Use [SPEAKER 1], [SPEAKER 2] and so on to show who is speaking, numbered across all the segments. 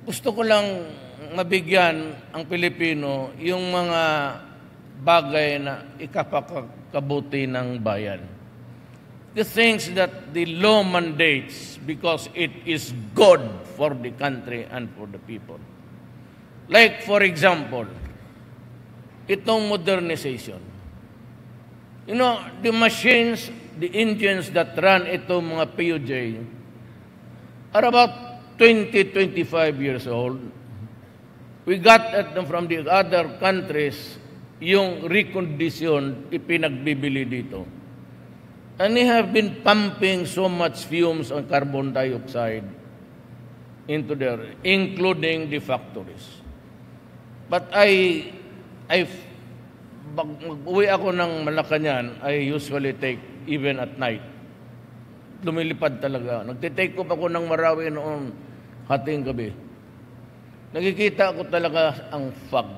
[SPEAKER 1] Gusto ko lang mabigyan ang Pilipino yung mga bagay na ikapakabuti ng bayan. The things that the law mandates because it is good for the country and for the people. Like, for example, itong modernization. You know, the machines, the engines that run itong mga POJ are about 20-25 years old. We got it from the other countries, yung recondition ipinagbibili dito. And they have been pumping so much fumes on carbon dioxide into there, including the factories. But mag-uwi ako ng Malacanang, I usually take even at night. Lumilipad talaga. Nagtitake up ako ng Marawi noon hating gabi. Nakikita ko talaga ang fog.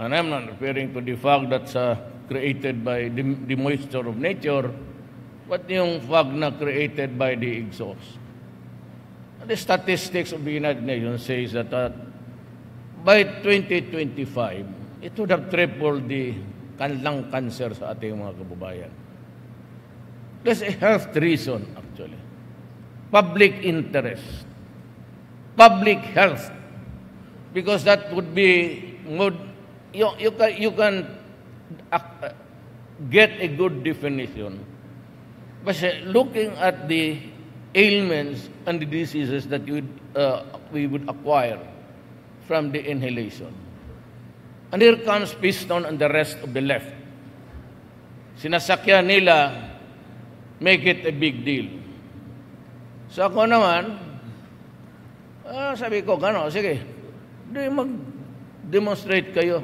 [SPEAKER 1] And I'm not referring to the fog that's created by the moisture of nature, but yung fog na created by the exhaust. And the statistics of the United Nations says that by 2025, it would have tripled the lung cancer sa ating mga kababayan. There's a health reason, actually. Public interest. Public health. Because that would be, you can get a good definition. But looking at the ailments and the diseases that we would acquire from the inhalation. And here comes Piston and the rest of the left. Sinasakyan nila, make it a big deal. So ako naman, sabi ko, sige, mag-demonstrate kayo.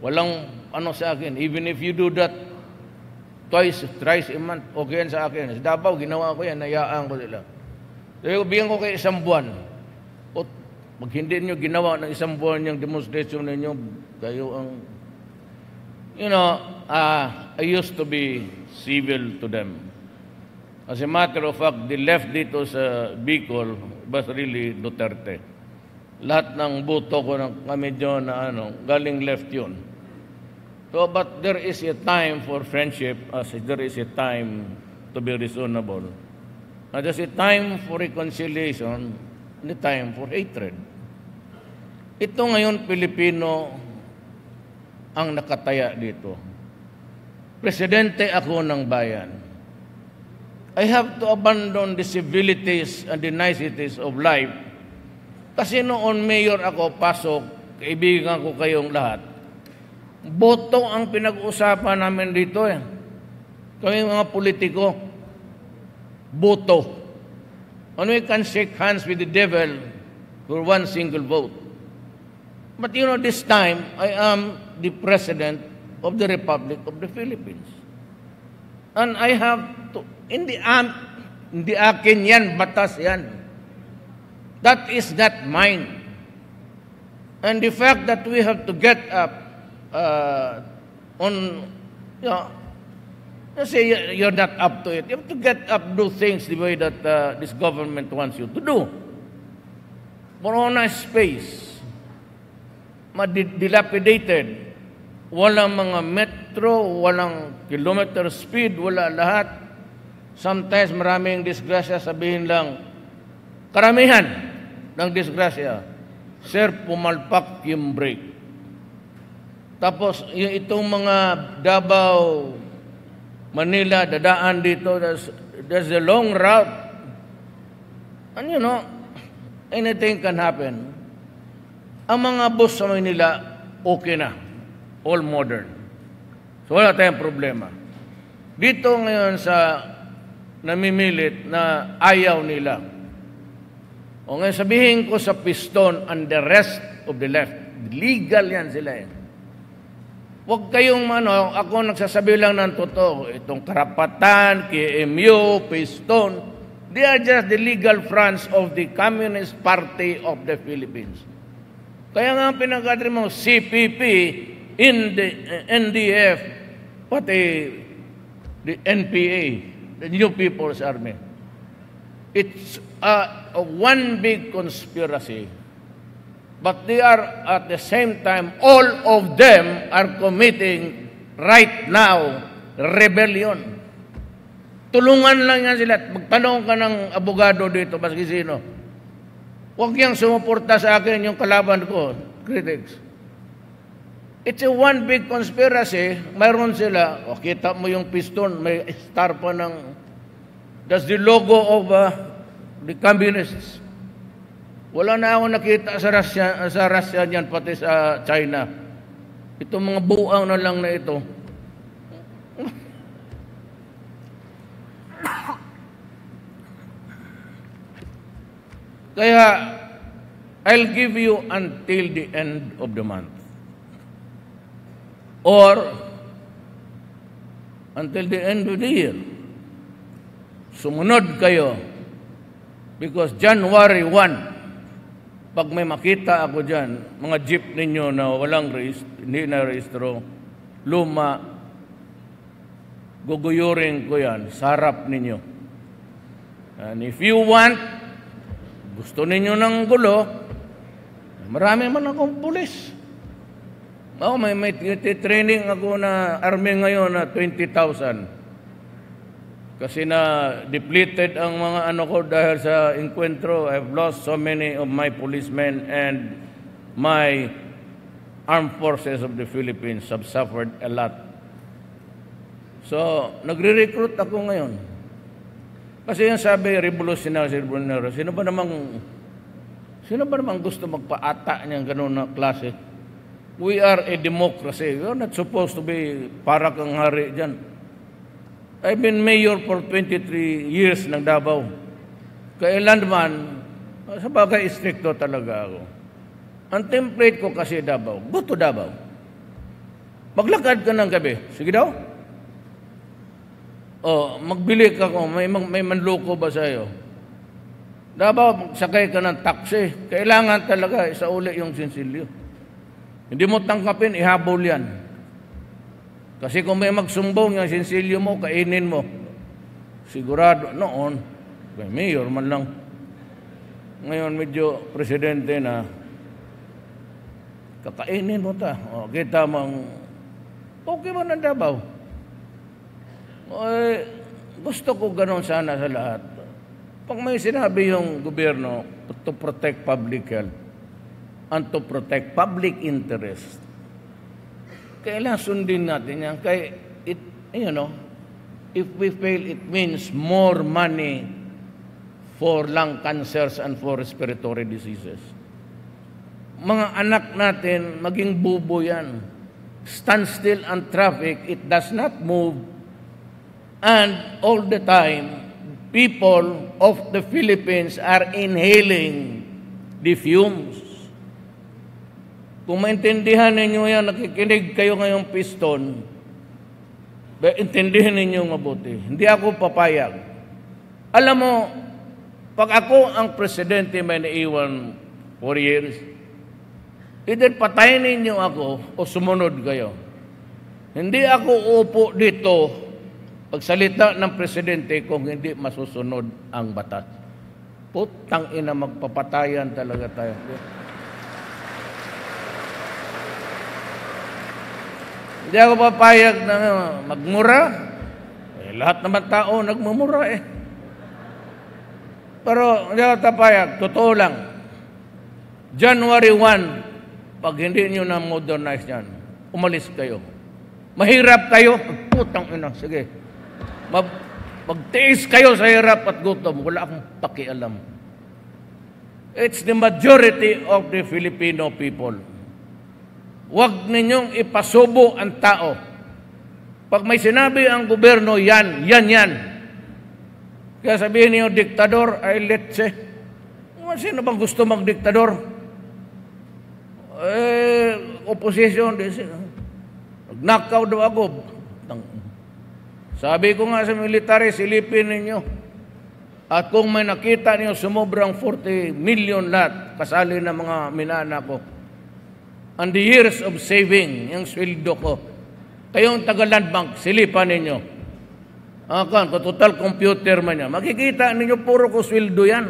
[SPEAKER 1] Walang sa akin. Even if you do that twice, thrice a month, okay yan sa akin. Sa Davao, ginawa ko yan, nayaan ko sila. So, bigyan ko kayo 1 buwan. O, pag hindi nyo ginawa ng 1 buwan yung demonstration ninyo, kayo ang, I used to be civil to them. As a matter of fact, the left dito sa Bicol was really Duterte. Lahat ng buto ko ng kami dyan na galing left yun. So, but there is a time for friendship as there is a time to be reasonable. And there's a time for reconciliation and a time for hatred. Ito ngayon, Pilipino ang nakataya dito. Presidente ako ng bayan. I have to abandon the civilities and the niceties of life. Kasi noon mayor ako, pasok, kaibigan ko kayong lahat. Boto ang pinag-uusapan namin dito eh. Kami mga politiko, boto. And we can shake hands with the devil for one single vote. But this time, I am the President of the Republic of the Philippines. And I have to, hindi akin yan, batas yan. That is not mine. And the fact that we have to get up say you're not up to it. You have to get up, do things the way that this government wants you to do. Morona space, dilapidated, walang mga metro, walang kilometer speed, wala lahat. Sometimes maraming disgrasya, sabihin lang, karamihan ng disgrasya, sir, pumalpak yung brake. Tapos, itong mga Davao, Manila, dadaan dito, there's a long route. And anything can happen. Ang mga bus sa Manila, okay na. All modern. So, wala tayong problema. Dito ngayon sa namimilit na ayaw nila. O ngayon sabihin ko sa Piston and the rest of the left, legal yan sila eh. Huwag kayong ako nagsasabi lang ng totoo. Itong karapatan, KMU, Piston, they are just the legal fronts of the Communist Party of the Philippines. Kaya nga pinag-adri mo, CPP, in the NDF, pati the NPA, the New People's Army. It's one big conspiracy, but they are at the same time, all of them are committing right now rebellion. Tulungan lang yan sila. Magtanong ka ng abogado dito, maski sino. Huwag yang sumuporta sa akin yung kalaban ko, critics. It's a one big conspiracy. Mayroon sila, kita mo yung piston, may star pa ng, that's the logo of the communists. Wala na ako nakita sa Russia niyan, pati sa China. Itong mga buang na lang na ito. Kaya, I'll give you until the end of the month. Or, until the end of the year. Sumunod kayo. Because January 1, pag may makita ako dyan, mga jeep ninyo na walang hindi na rehistro, luma, guguyurin ko yan, sa harap ninyo. And if you want, gusto ninyo ng gulo, marami man akong pulis. May training ako na army ngayon na 20,000. Kasi na depleted ang mga ano ko dahil sa encuentro. I've lost so many of my policemen and my armed forces of the Philippines have suffered a lot. So, nagre-recruit ako ngayon. Kasi yung sabi, revolutionary, sino ba namang gusto magpaata niyang gano'n na klase? We are a democracy. We are not supposed to be para kang hari dyan. I've been mayor for 23 years ng Davao. Kailan man, sa bagay, stricto talaga ako. Ang template ko kasi Davao, go to Davao. Maglakad ka ng gabi. Sige daw. O, magbili ka ko, may manloko ba sa'yo? Davao, magsakay ka ng taxi. Kailangan talaga, isauli yung sinsilyo. Hindi mo tangkapin, ihabol yan. Kasi kung may magsumbong yung sinsilyo mo, kainin mo. Sigurado, noon, may mayor man lang. Ngayon, medyo presidente na, kakainin mo ta. O, kita mong, okay mo ng Davao. Gusto ko ganon sana sa lahat. Pag may sinabi yung gobyerno to protect public health and to protect public interest, kailangan sundin natin yan. Kaya, if we fail, it means more money for lung cancers and for respiratory diseases. Mga anak natin, maging bubo yan. Stand still on traffic, it does not move. And all the time, people of the Philippines are inhaling the fumes. Kung maintindihan ninyo yan, nakikinig kayo ngayong piston, intindihan ninyo mabuti. Hindi ako papayag. Alam mo, pag ako ang presidente may naiwan 4 years, either patayin ninyo ako o sumunod kayo. Hindi ako uupo dito pagsalita ng presidente kung hindi masusunod ang batas. Putang ina, magpapatayan talaga tayo. Hindi ako papayag na magmura. Lahat naman tao nagmumura eh. Pero hindi ako papayag. Totoo lang. January 1, pag hindi nyo na modernize yan, umalis kayo. Mahirap kayo. Putang ina, sige. Magtiis kayo sa hirap at gutom. Wala akong pakialam. It's the majority of the Filipino people. Huwag ninyong ipasubo ang tao. Pag may sinabi ang gobyerno, yan. Kaya sabihin niyo, diktador, ay let's say. Sino bang gusto mag-diktador? Opposition. Nag-knockout daw ako. Sabi ko nga sa military, silipin ninyo. At kung may nakita niyo sumubrang 40 million lahat, kasali na mga minana ko, and the years of saving, yung sweldo ko, kayong taga-land bank, silipan ninyo. Total computer man yan. Makikita ninyo, puro ko sweldo yan.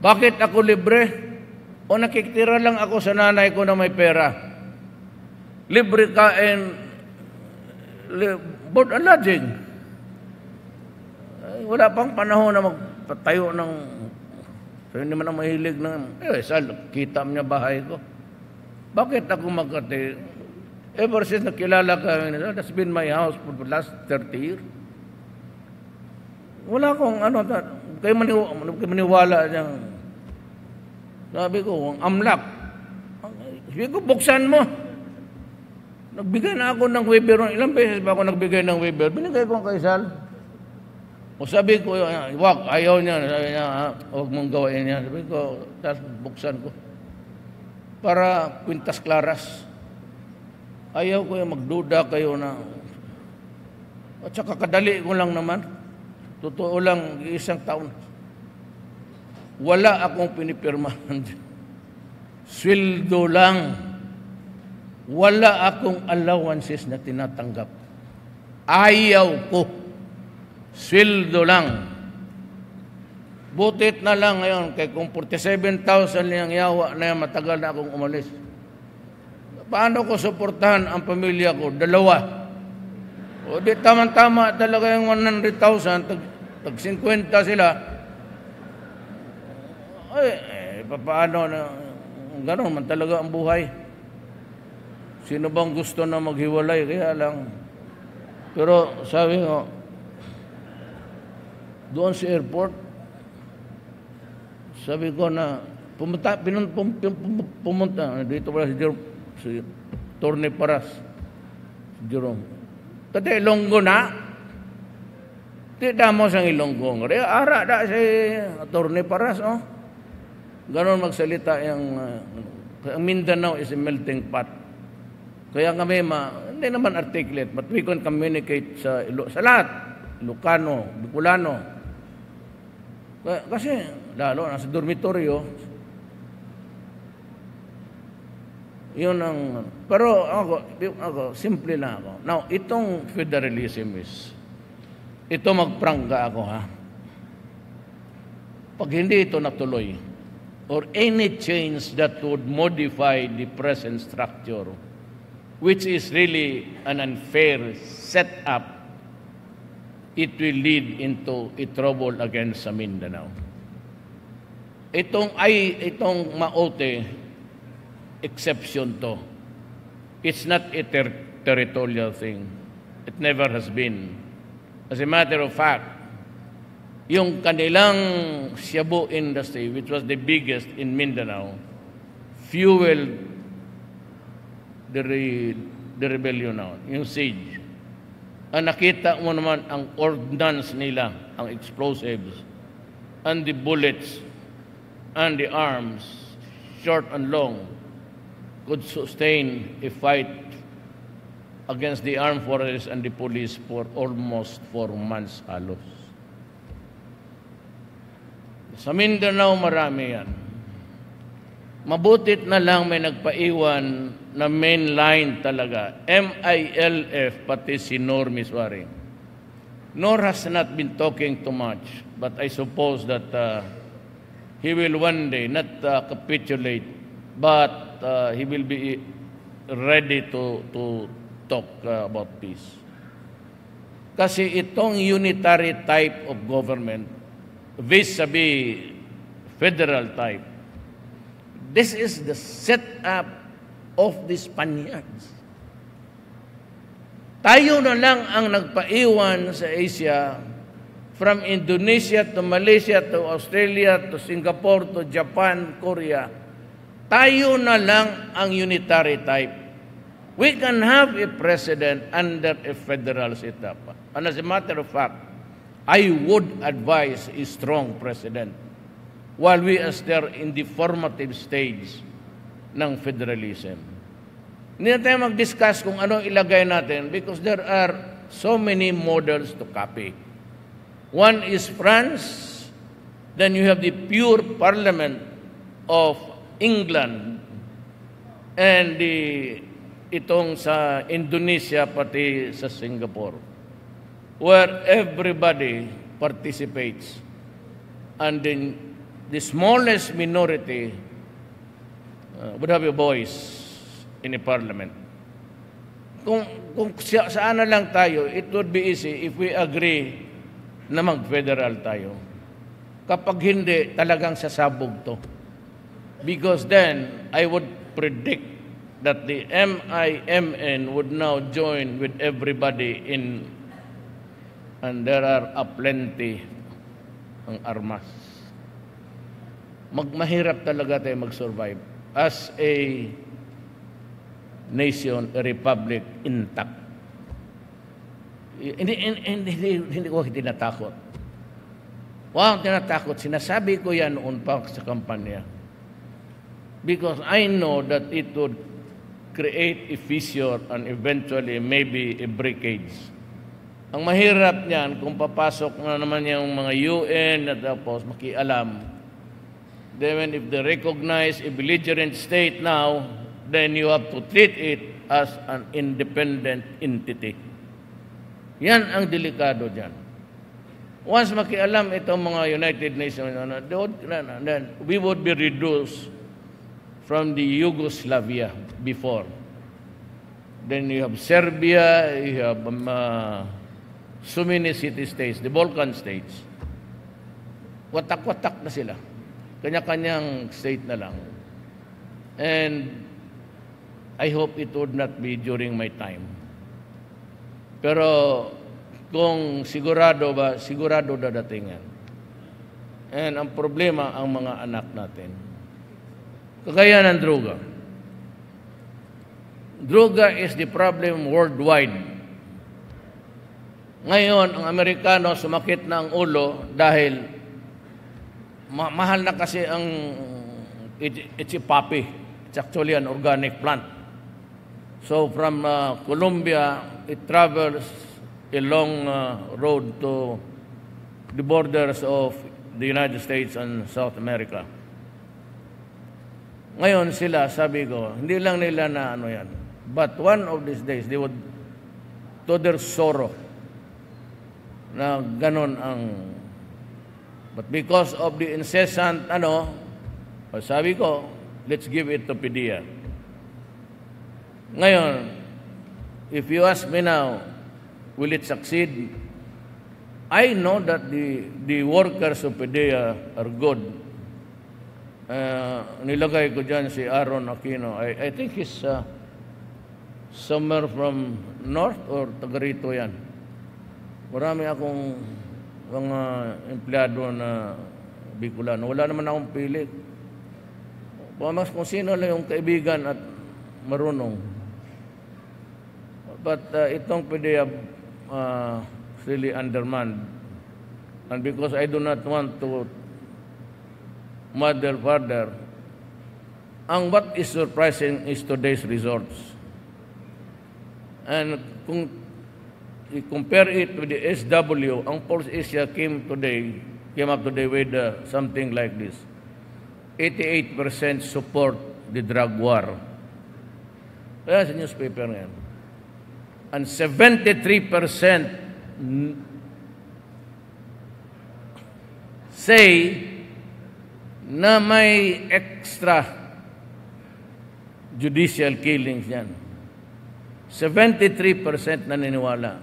[SPEAKER 1] Bakit ako libre? O nakikitira lang ako sa nanay ko na may pera. Libre kain, board and lodging. Ay, wala pang panahon na magpatayo ng, so hindi man ang mahilig ng, kita niya bahay ko. Bakit ako magkati? Ever since nakilala kami, that's been my house for the last 30 years. Wala akong kayo maniwala niyang, sabi ko, ang amlak. Sabi ko, buksan mo. Nagbigay na ako ng waiver. Ilang beses ba ako nagbigay ng waiver? Binigay ko ang kaisal. O sabi ko, wag, ayaw niya. Sabi niya, huwag mong gawain niya. Sabi ko, tapos buksan ko. Para kwintas klaras. Ayaw ko yung magduda kayo na. At saka kadali ko lang naman. Totoo lang, isang taon. Wala akong pinipirmahan. Sweldo lang. Wala akong allowances na tinatanggap. Ayaw ko. Sweldo lang. Butit na lang ngayon, kay kung 47,000 niyang yawa na yan, matagal na akong umalis. Paano ko suportahan ang pamilya ko? 2. O di tama-tama talaga yung 100,000, tag 50 sila. Ay, paano na, gano'n man talaga ang buhay. Sino bang gusto na maghiwalay? Kaya lang. Pero sabi ko, doon sa airport, sabi ko na, pumunta, dito pala si Torne Paras, si Jerome. Tati, Ilonggo na. Tidak mo sang Ilonggo. Ara da si Torne Paras, oh. Ganon magsalita yung Mindanao is a melting pot. Kaya kami hindi naman articulate, but we can communicate sa lahat. Ilocano, Bicolano. Kasi, lalo, nasa dormitoryo, yun ang, pero ako, simple lang ako. Now, itong federalism ito magprangga ako, ha? Pag hindi ito natuloy, or any change that would modify the present structure, which is really an unfair setup, it will lead into a trouble against sa Mindanao. Itong Maote, exception to. It's not a territorial thing. It never has been. As a matter of fact, yung kanilang shabu industry, which was the biggest in Mindanao, fueled the rebellion now, yung siege. Ang nakita mo naman ang ordnance nila, ang explosives, and the bullets, and the arms, short and long, could sustain a fight against the armed forces and the police for almost 4 months halos. Sa Mindanao marami yan. Mabutit na lang may nagpaiwan na main line talaga. MILF, pati si Nor Miswari. Nor has not been talking too much, but I suppose that he will one day not capitulate, but he will be ready to talk about peace. Kasi itong unitary type of government, vis-a-vis federal type, this is the setup of the Spaniards. Tayo na lang ang nagpaiwan sa Asia, from Indonesia to Malaysia to Australia to Singapore to Japan, Korea. Tayo na lang ang unitary type. We can have a president under a federal setup. And as a matter of fact, I would advise a strong president while we are still in the formative stage ng federalism. Hindi na tayo mag-discuss kung ano ilagay natin because there are so many models to copy. One is France, then you have the pure parliament of England, and itong sa Indonesia pati sa Singapore, where everybody participates and then the smallest minority would have a voice in the parliament. Kung saan na lang tayo, it would be easy if we agree na mag-federal tayo. Kapag hindi, talagang sasabog to. Because then, I would predict that the MIMN would now join with everybody and there are aplenty ang armas. Mahirap talaga tayo mag-survive as a nation, a republic intact. Hindi ko tinatakot. Wow, tinatakot. Sinasabi ko yan noon pa sa kampanya. Because I know that it would create a fissure and eventually maybe a breakage. Ang mahirap niyan, kung papasok na naman yung mga UN at tapos makialam, then if they recognize a belligerent state now, then you have to treat it as an independent entity. Yan ang delikado dyan. Once makialam itong mga United Nations, then we would be reduced from the Yugoslavia before. Then you have Serbia, you have so many city-states, the Balkan states. Watak-watak na sila. Kanya-kanyang state na lang. And I hope it would not be during my time. Pero kung sigurado ba, sigurado dadating yan. And ang problema, ang mga anak natin. Kagaya ng droga. Droga is the problem worldwide. Ngayon, ang Amerikano sumakit na ang ulo dahil mahal na kasi ang it's a poppy. It's actually an organic plant. So from Colombia, it travels a long road to the borders of the United States and South America. Ngayon sila, sabi ko, hindi lang nila na ano yan. But one of these days, they would, to their sorrow, na ganon ang, but because of the incessant, sabi ko, let's give it to PDP. Ngayon, if you ask me now, will it succeed? I know that the workers of PDP are good. Nilagay ko dyan si Aaron Aquino. I think he's somewhere from north or taga rito yan. Marami akong mga empleyado na Bicolano. Wala naman akong pili. Pumas kung sino lang yung kaibigan at marunong. But itong PDP really undermanned. And because I do not want to muddle further, what is surprising is today's results. And kung i-compare it with the SW, ang Pulse Asia came up today with something like this. 88% support the drug war. Kaya sa newspaper ngayon. And 73% say na may extra judicial killings yan. 73% naniniwala.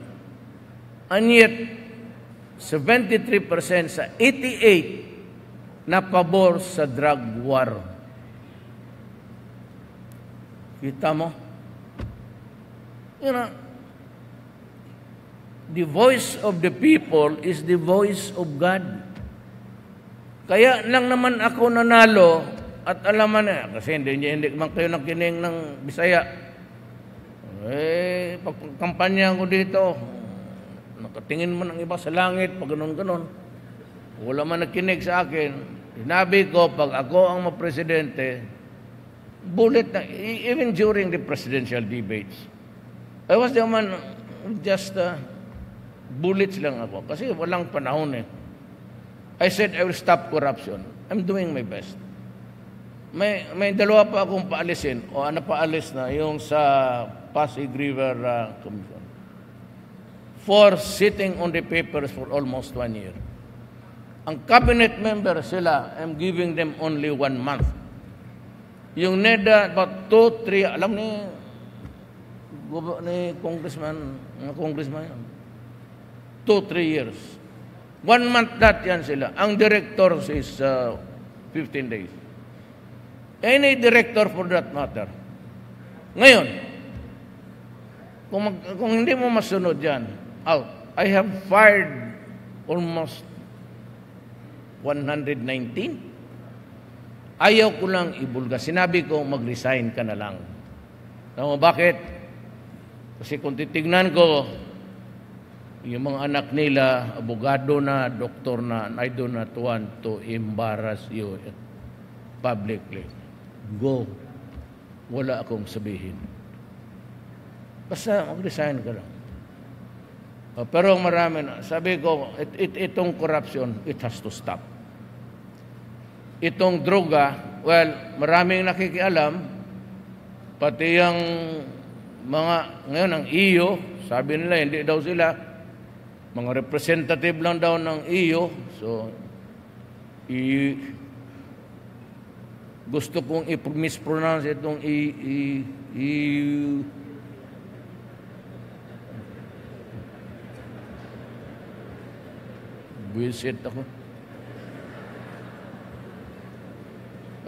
[SPEAKER 1] And yet, 73% sa 88% na pabor sa drug war. Kita mo? You know, the voice of the people is the voice of God. Kaya lang naman ako nanalo at alaman na, kasi hindi man kayo nakinig ng Bisaya. Pagkampanya ko dito, nakatingin man ang iba sa langit, pag ganon-ganon. Wala man nakinig sa akin. Sinabi ko, pag ako ang mapresidente, bullet na, even during the presidential debates, I was the man, just bullets lang ako. Kasi walang panahon eh. I said, I will stop corruption. I'm doing my best. May dalawa pa akong paalisin, o paalis na, yung sa Pasig River Commission. For sitting on the papers for almost 1 year. Ang cabinet member sila, I'm giving them only 1 month. Yung NEDA, about 2, 3, alam ni congressman yan. 2, 3 years. 1 month that yan sila. Ang director is 15 days. Any director for that matter. Ngayon, kung hindi mo masunod yan, out. I have fired almost 119. Ayaw ko lang ibulga. Sinabi ko, mag-resign ka na lang. Alam mo bakit? Kasi kung titignan ko, yung mga anak nila, abogado na, doktor na, and I do not want to embarrass you publicly. Go. Wala akong sabihin. Basta mag-resign ka lang. Pero marami na. Sabi ko, itong corruption, it has to stop. Itong droga, well, maraming nakikialam, pati yung mga, ngayon ang EU, sabi nila, hindi daw sila, mga representative lang daw ng EU, so, gusto kong i-mispronounce itong Buisit ako.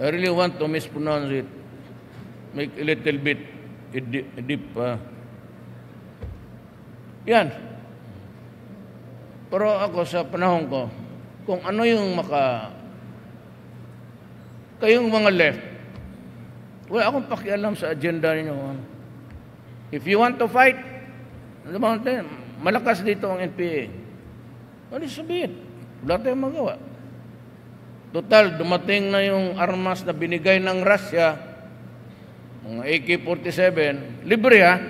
[SPEAKER 1] I really want to mispronounce it. Make a little bit deep. Yan. Pero ako sa panahon ko, kung ano yung kayong mga left, wala akong pakialam sa agenda ninyo. If you want to fight, malakas dito ang NPA. Ano sabihin? Wala tayong magawa. Total, dumating na yung armas na binigay ng Russia, mga AK-47, libre ha.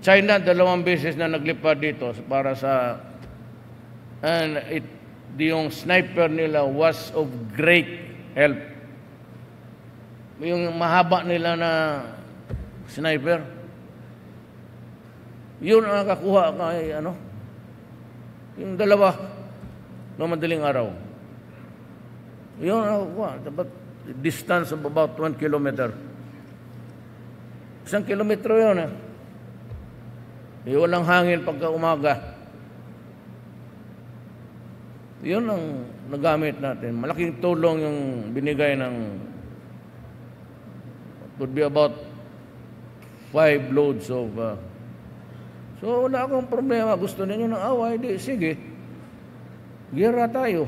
[SPEAKER 1] China, 2 beses na naglipad dito para sa, and yung sniper nila was of great help. Yung mahaba nila na sniper, yun ang nakakuha kay yung 2 na madaling araw. Yun ang nakakuha. Dapat distance of about 1 kilometer. 1 kilometro yun walang hangin pagka umaga. Yun ang nagamit natin. Malaking tulong yung binigay ng would be about 5 loads of so wala akong problema. Gusto ninyo ng away, di sige. Gira tayo.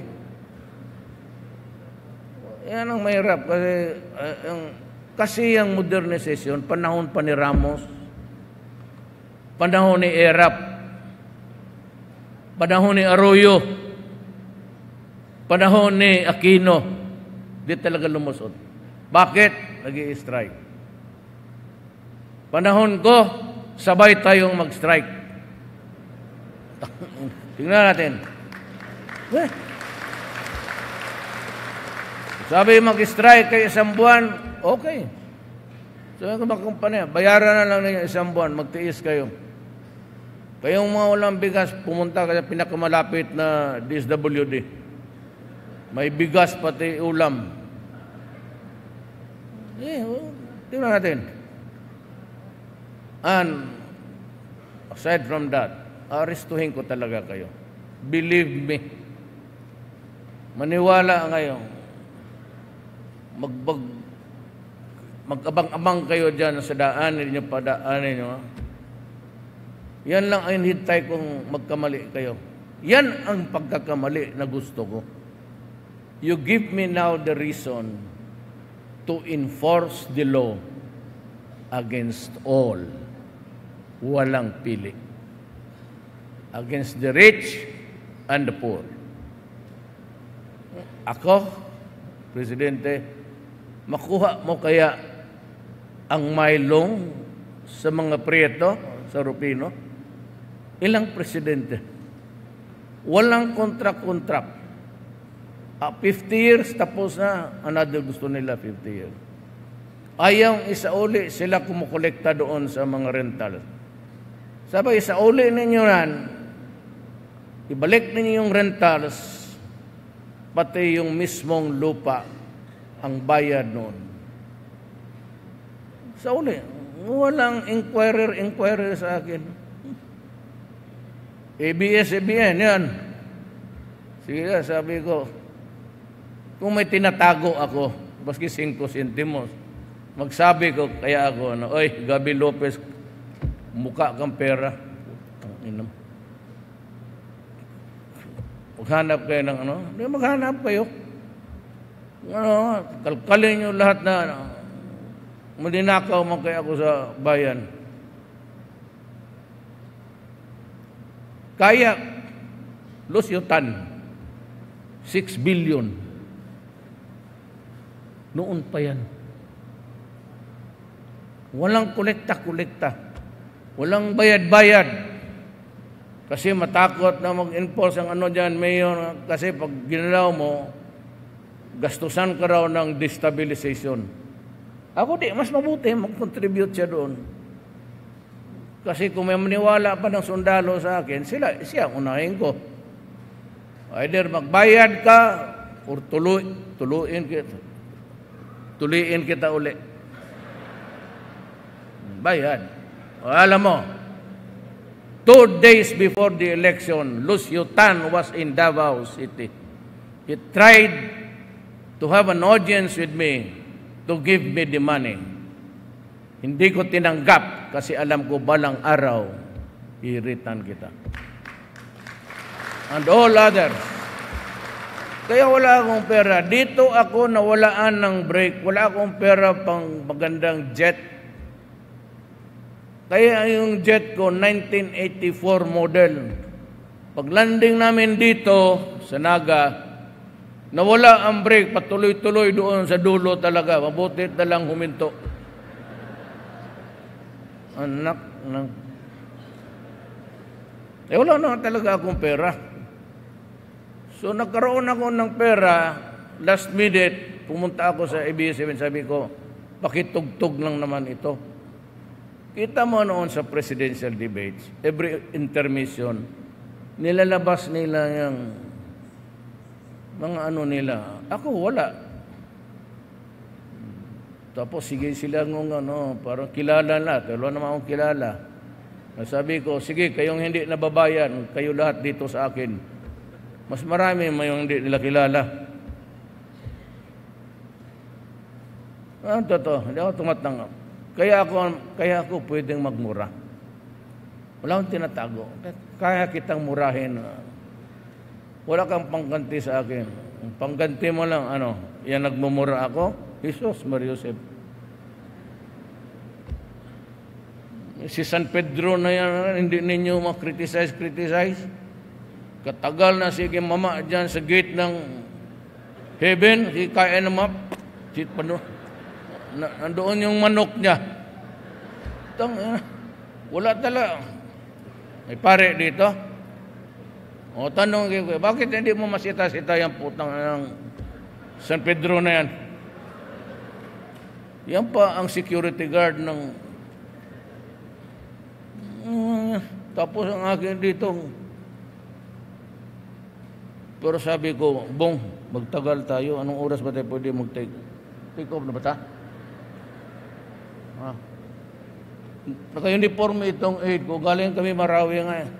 [SPEAKER 1] Yan ang mahirap kasi yung modernization, panahon pa ni Ramos, panahon ni Erap, panahon ni Arroyo, panahon ni Aquino, di talaga lumusot. Bakit? Nag-i-strike. Panahon ko, sabay tayong mag-strike. Tingnan natin. Sabi mag-strike kayo 1 buwan, okay. Sabi ko mga kumpanya, bayaran na lang ninyo 1 buwan, magtiis kayo. Kayong mga walang bigas, pumunta kayo pinakamalapit na DSWD. May bigas pati ulam. Tingnan natin. And aside from that, aristuhin ko talaga kayo. Believe me. Maniwala ngayon. Mag-abang-abang kayo dyan sa daanin nyo, padaanin nyo. Yan lang ang hintay kong magkamali kayo. Yan ang pagkakamali na gusto ko. You give me now the reason to enforce the law against all. Walang pili. Against the rich and the poor. Ako, Presidente, makuha mo kaya ang mailong sa mga Prieto, sa Rupino? Ilang presidente? Walang contract. 50 years, tapos na. Another gusto nila, 50 years. Ayaw isauli, sila kumukolekta doon sa mga rental. Sabi, isauli ninyo yan, ibalik ninyo yung rentals, pati yung mismong lupa ang bayad noon. Sa uli, walang inquirer sa akin. ABS-CBN, yan. Sige, sabi ko, kung may tinatago ako, baski 5 sentimos, magsabi ko, kaya ako, oy, Gabi Lopez, mukha kang pera. Maghanap kayo ng maghanap kayo. Kalkalin nyo lahat na maninakaw man kayo ako sa bayan. Kaya, lusyutan, 6 billion. Noon pa yan. Walang kolekta-kolekta. Walang bayad-bayad. Kasi matakot na mag-enforce ang dyan, mayor, kasi pag ginalaw mo, gastusan ka raw ng destabilization. Ako mas mabuti, mag-contribute siya doon. Kasi kung may maniwala pa ng sundalo sa akin, siya unahin ko. Either magbayad ka, or tuluin kita uli. Bayad. Alam mo, 2 days before the election, Lucio Tan was in Davao City. He tried to have an audience with me to give me the money. Hindi ko tinanggap kasi alam ko balang araw, i-return kita. And all others. Kaya wala akong pera. Dito ako nawalaan ng break. Wala akong pera pang magandang jet. Kaya yung jet ko, 1984 model. Pag landing namin dito sa Naga, nawala ang brake, patuloy-tuloy doon sa dulo talaga. Mabuti na lang huminto. Anak. Wala na talaga akong pera. So nagkaroon ako ng pera, last minute, pumunta ako sa ABS-CBN, sabi ko, pakitugtog lang naman ito. Kita mo noon sa presidential debates, every intermission, nilalabas nila yung mga nila. Ako wala. Tapos sige sila ng parang kilala na. Wala naman akong kilala. Sabi ko, sige, kayong hindi nababayan, kayo lahat dito sa akin. Mas marami mayong hindi nila kilala. Totoo, hindi ako tumatanggap. Kaya ako pwedeng magmura. Wala akong tinatago. Kaya kitang murahin. Wala kang pangganti sa akin. Ang pangganti mo lang, yan nagmumura ako, Jesus Mariusep. Si San Pedro na yan, hindi ninyo ma-criticize. Katagal na sige mama dyan sa gate ng heaven, si kaya na map, nandoon yung manok niya. Wala talaga. May pare dito. O tanong ko, bakit hindi mo masita-sita yung putang ng San Pedro na yan? Yan pa ang security guard ng tapos ang akin dito. Pero sabi ko, Bong, magtagal tayo. Anong oras ba tayo pwede mag-take off na ba ta? Naka-uniform itong aid ko. Galing kami Marawi nga eh.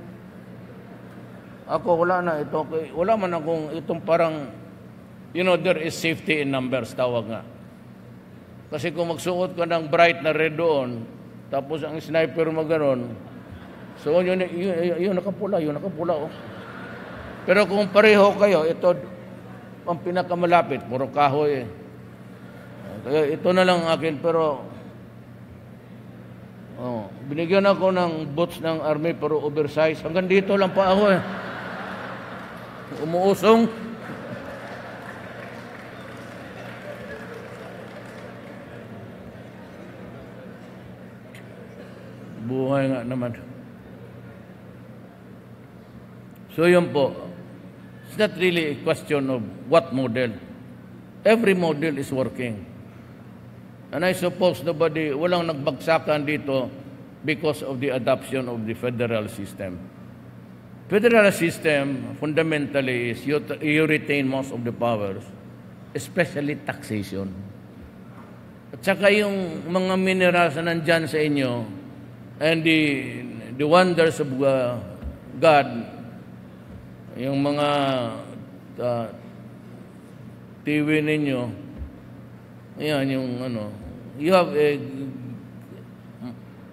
[SPEAKER 1] Ako, wala na ito. Wala man akong itong parang, there is safety in numbers, tawag nga. Kasi kung magsuot ka ng bright na red doon, tapos ang sniper mo gano'n, so yun nakapula, oh. Pero kung pareho kayo, ito, ang pinakamalapit, puro kahoy eh. Kaya ito na lang akin, pero binigyan ako ng boots ng army pero oversize. Hanggang dito lang pa ako eh. Umuusong. Buhay nga naman. So yun po. It's not really a question of what model. Every model is working. And I suppose walang nagbagsakan dito because of the adoption of the federal system. Federal system fundamentally is you retain most of the powers, especially taxation. At saka yung mga minerals na nandyan sa inyo and the wonders of God, yung mga TV ninyo, yan yung you have a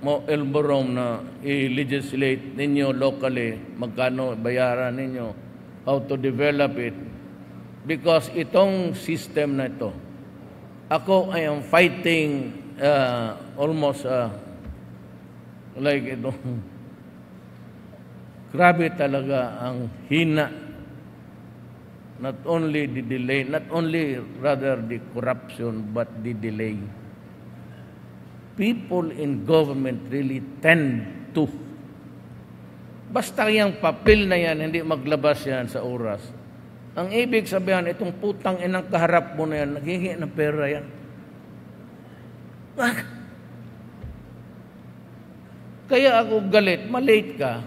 [SPEAKER 1] elbow room na i-legislate ninyo locally, magkano bayaran ninyo, how to develop it. Because itong system na ito, ako I am fighting almost like ito. Grabe talaga ang hina. Not only the delay, not only rather the corruption, but the delay. People in government really tend to. Basta yung papel na yan, hindi maglabas yan sa oras. Ang ibig sabihin, itong putang inang kaharap mo na yan, naghihingi ng pera yan. Kaya ako galit, malate ka.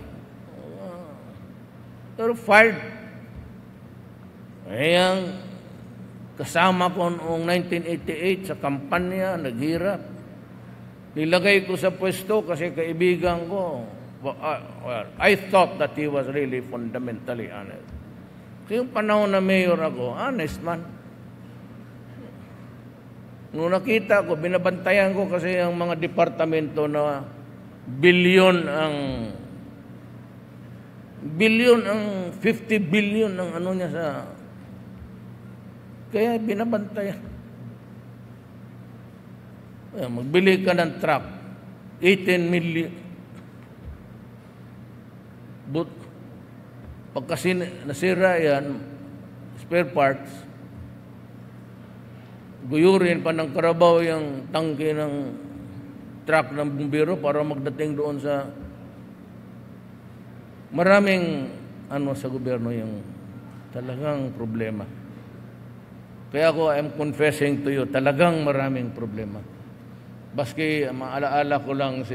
[SPEAKER 1] You're fired. Ayan, kasama ko noong 1988 sa kampanya, naghirap. Nilagay ko sa pwesto kasi kaibigan ko. I thought that he was really fundamentally honest. Kasi yung panahon na mayor ako, honest man. Nung nakita ko, binabantayan ko kasi ang mga departamento na bilyon ang 50 billion ang ano niya sa... Kaya binabantayan. Magbili ka ng truck, 18 million. But, pagkasi nasira yan, spare parts, guyurin pa ng karabaw yung tangke ng truck ng bumbero para magdating doon sa maraming sa gobyerno yung talagang problema. Kaya ako, I'm confessing to you, talagang maraming problema. Baski, maalaala ko lang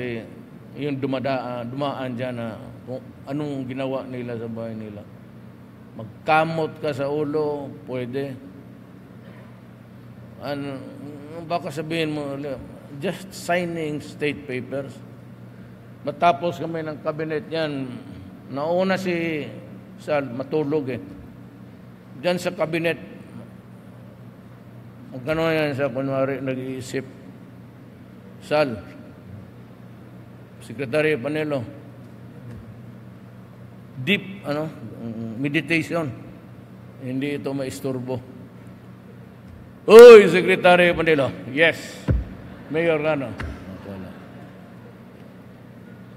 [SPEAKER 1] yung dumaan dyan na kung anong ginawa nila sa bahay nila. Magkamot ka sa ulo, pwede. Baka sabihin mo, just signing state papers. Matapos kami ng cabinet yan, nauna si Sal, matulog Diyan sa cabinet, magkano yan sa kunwari, nag-iisip. Sal, Secretary Panelo, deep, meditation. Hindi ito maisturbo. Uy, Secretary Panelo, yes. Mayor Rano.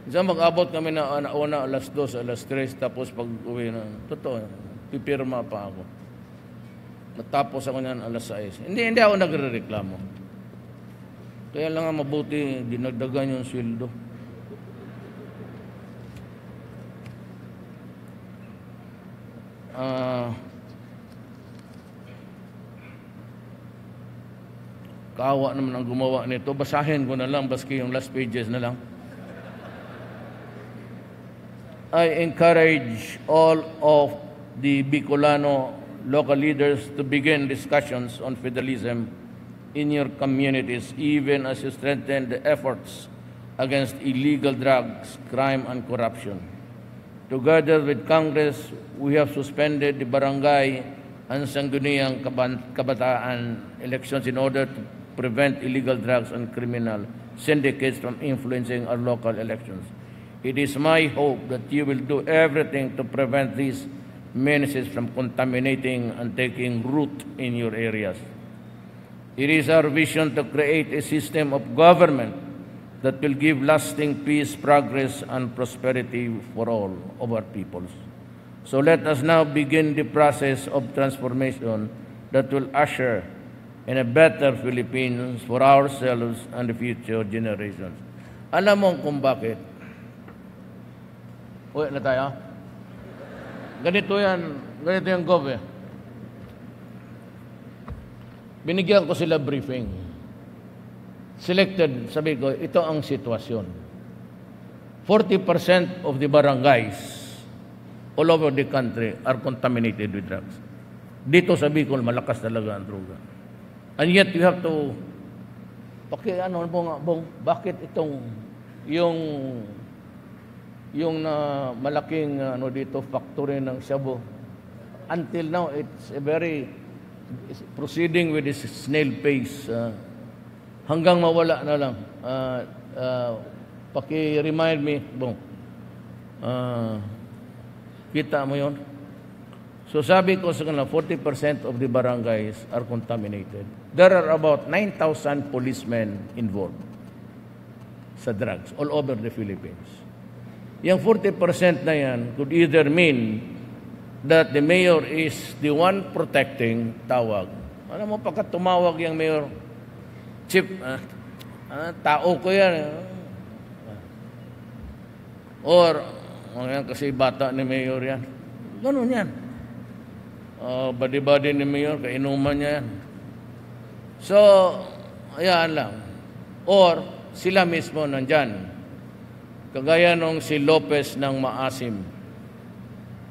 [SPEAKER 1] Isa mag-abot kami na una, alas 2, alas 3, tapos pag-uwi na, totoo, pipirma pa ako. Natapos ako niyan alas 6. Hindi ako nagre-reklamo. Kaya lang nga mabuti, dinagdagan yung sweldo. Kaawa naman ang gumawa nito. Basahin ko na lang, baski yung last pages na lang. I encourage all of the Bicolano local leaders to begin discussions on federalism in your communities, even as you strengthen the efforts against illegal drugs, crime, and corruption. Together with Congress, we have suspended the barangay and sangguniang kabataan elections in order to prevent illegal drugs and criminal syndicates from influencing our local elections. It is my hope that you will do everything to prevent these menaces from contaminating and taking root in your areas. It is our vision to create a system of government that will give lasting peace, progress, and prosperity for all of our peoples. So let us now begin the process of transformation that will usher in a better Philippines for ourselves and the future generations. Alam mo kung bakit? Uwi na tayo. Ganito yung gov. Binigyan ko sila briefing. Selected, sabi ko, ito ang sitwasyon. 40% of the barangays all over the country are contaminated with drugs. Dito sa Bicol, malakas talaga ang droga. And yet, you have to, bakit itong, yung malaking dito, factory ng shabu, until now, it's proceeding with this snail pace, hanggang mawala na lang. Paki-remind me, kita mo yun? So sabi ko sa kanila, 40% of the barangays are contaminated. There are about 9,000 policemen involved sa drugs all over the Philippines. Yung 40% na yan could either mean that the mayor is the one protecting tawag. Alam mo, pagka tumawag yung mayor, chief, tao ko yan. Or, kasi bata ni mayor yan. Ganun yan. Badi-badi ni mayor, kainuman niya yan. So, ayan lang. Or, sila mismo nandyan. Kagaya nung si Lopez ng Maasim,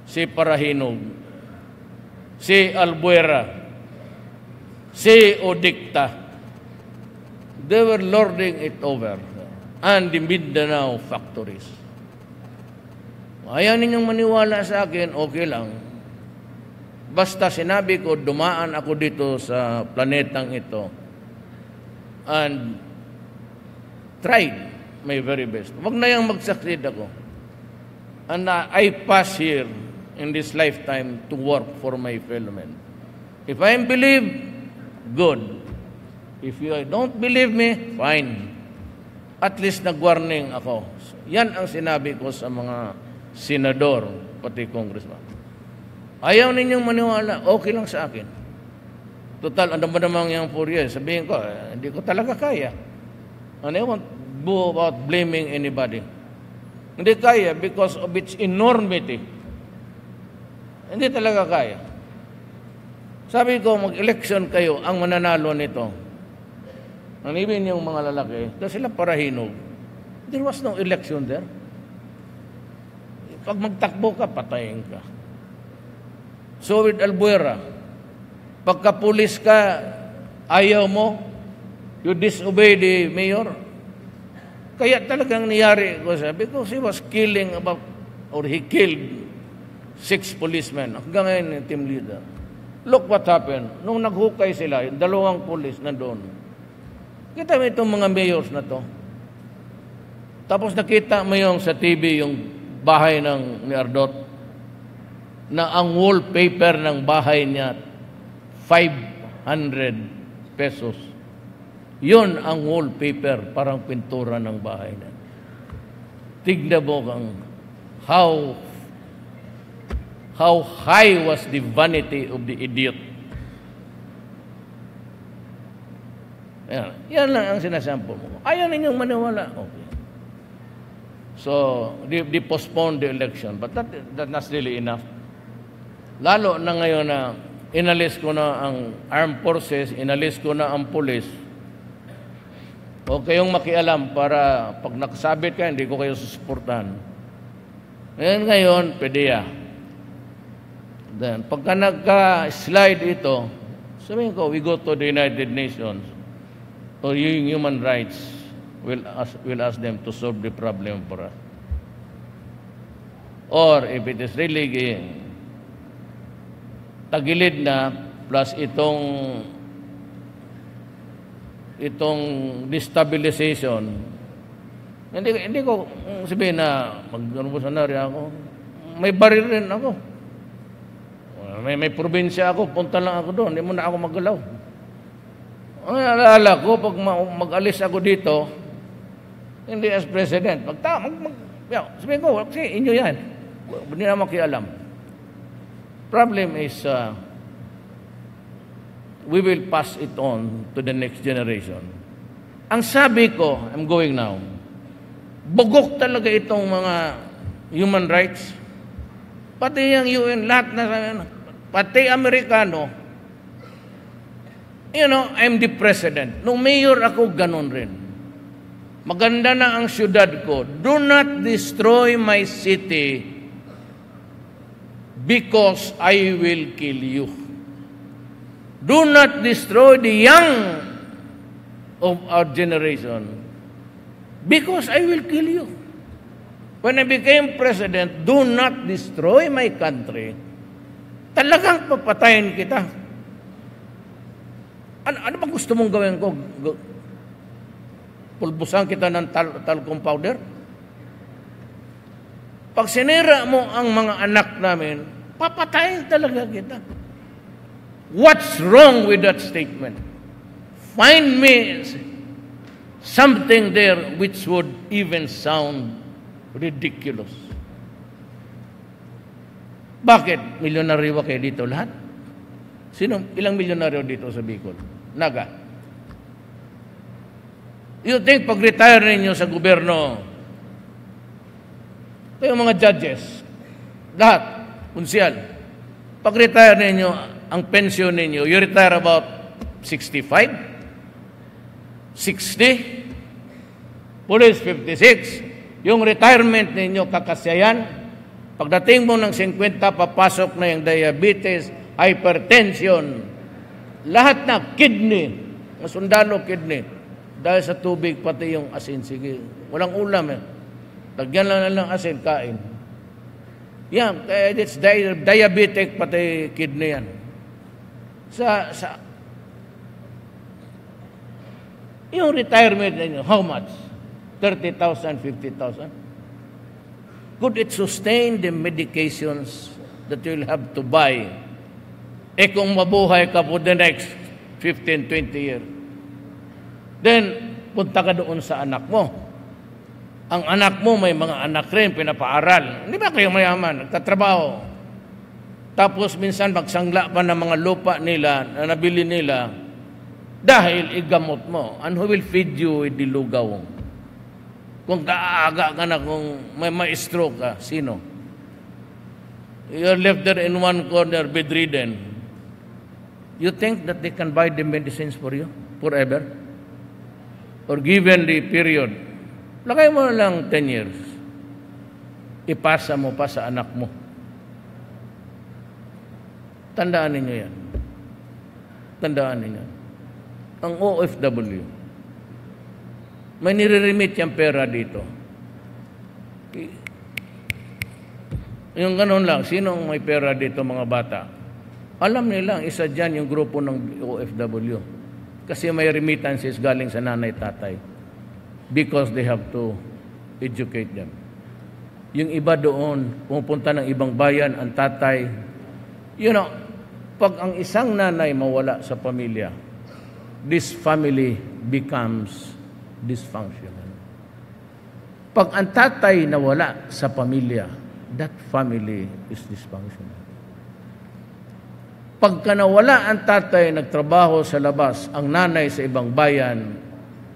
[SPEAKER 1] si Parahinog, si Albuera, si Odicta. They were lording it over. And the Mindanao factories. Ayaw ninyong maniwala sa akin, okay lang. Basta sinabi ko, dumaan ako dito sa planetang ito and tried my very best. Wag na yung mag-succeed ako. And I pass here in this lifetime to work for my fellow men. If I believe, good. If you don't believe me, fine. At least nag-warning ako. So, yan ang sinabi ko sa mga senador, pati congressman. Ayaw ninyong maniwala, okay lang sa akin. Total, ano ba namang yung 4 years? Sabihin ko, hindi ko talaga kaya. And I won't go about blaming anybody. Hindi kaya because of its enormity. Hindi talaga kaya. Sabi ko, mag-election kayo, ang mananalo nito. Ang ibig yung mga lalaki, dahil sila Parahinog. There was no election there. Pag magtakbo ka, patayin ka. So with Albuera, pagka-pulis ka, ayaw mo, you disobey the mayor. Kaya talagang niyari ko siya because he was killing he killed 6 policemen. Hanggang ngayon yung team leader. Look what happened. Nung naghukay sila, yung 2 pulis na doon. Kita mo itong mga mayors na to. Tapos nakita mo yung sa TV, yung bahay ni Ardot, na ang wallpaper ng bahay niya, 500 pesos. Yun ang wallpaper, parang pintura ng bahay niya. Tignan mo kang how high was the vanity of the idiot. Yan lang ang sinasample mo. Ayaw ninyong maniwala. Okay. So, they postponed the election. But that's really enough. Lalo na ngayon na inalis ko na ang armed forces, inalis ko na ang police. Huwag kayong makialam para pag nakasabit ka, hindi ko kayo susuportahan. Ngayon, PDEA. Then, pagka nagka-slide ito, sabihin ko, we go to the United Nations or human rights, we'll ask them to solve the problem for us. Or if it is really tagilid na plus itong destabilization, hindi ko sabihin na mag-revolutionary ako. May baril rin ako. May probinsya ako, punta lang ako doon, hindi mo na ako maggalaw. Ang alala ko, pag mag-alis ako dito, hindi as president, sabihin ko, inyo yan. Hindi na makialam. Problem is, we will pass it on to the next generation. Ang sabi ko, I'm going now, bugok talaga itong mga human rights. Pati yung UN, lahat na, pati Amerikano. I'm the president. Nung mayor ako, ganun rin. Maganda na ang syudad ko. Do not destroy my city because I will kill you. Do not destroy the young of our generation, because I will kill you. When I became president, do not destroy my country. Talagang papatayin kita. Ano ba gusto mong gawin ko? Pulbusan kita ng talcum powder? Pag sinira mo ang mga anak namin, papatayin talaga kita. What's wrong with that statement? Find me something there which would even sound ridiculous. Bakit? Milyonaryo kayo dito lahat? Ilang milyonaryo dito sa Bicol? Naga. You think pag-retire ninyo sa gobyerno, kayo mga judges, lahat, konsyal, pag-retire ninyo, ang pension ninyo, you retire about 65, 60, police 56, yung retirement ninyo kakasyayan, pagdating mo ng 50, papasok na yung diabetes, hypertension, lahat na, kidney, mga sundalo kidney, dahil sa tubig, pati yung asin, sige, walang ulam eh. Lagyan lang ng asin, kain. Yan, it's diabetic, pati kidney yan. Yung retirement ninyo, how much? 30,000, 50,000? Could it sustain the medications that you'll have to buy? Kung mabuhay ka for the next 15, 20 years, then punta ka doon sa anak mo. Ang anak mo, may mga anak rin, pinapaaral. Hindi ba kayo mayaman? Nagtatrabaho. Tapos minsan magsangla pa ng mga lupa nila na nabili nila dahil igamot mo. And who will feed you with the lugaw? Kung kaaga ka na, kung may stroke ka, sino? You're left there in one corner, bedridden. You think that they can buy the medicines for you forever? Or given the period, lagay mo lang 10 years. Ipasa mo pa sa anak mo. Tandaan ninyo yan. Tandaan ninyo. Ang OFW, may nire-remit yung pera dito. Yung ganun lang, sinong may pera dito mga bata? Alam nila, isa dyan yung grupo ng OFW. Kasi may remittances galing sa nanay-tatay. Because they have to educate them. Yung iba doon, pumunta ng ibang bayan, ang tatay. You know, pag ang isang nanay mawala sa pamilya, this family becomes dysfunctional. Pag ang tatay nawala sa pamilya, that family is dysfunctional. Pagka nawala ang tatay, nagtrabaho sa labas, ang nanay sa ibang bayan,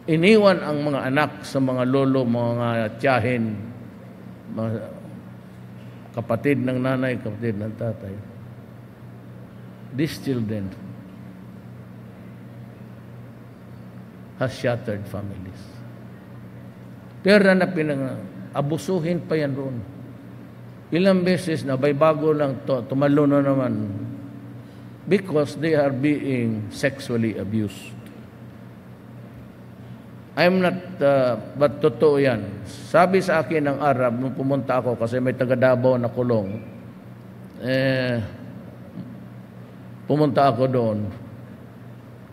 [SPEAKER 1] iniwan ang mga anak sa mga lolo, mga tiyahin, mga kapatid ng nanay, kapatid ng tatay. These children has shattered families. Pera na abusuhin pa yan roon. Ilang beses na, bago lang to, tumalo na naman. Because they are being sexually abused. I'm not, but totoo yan. Sabi sa akin ng Arab, nung pumunta ako, kasi may taga-Davao na kulong, pumunta ako doon.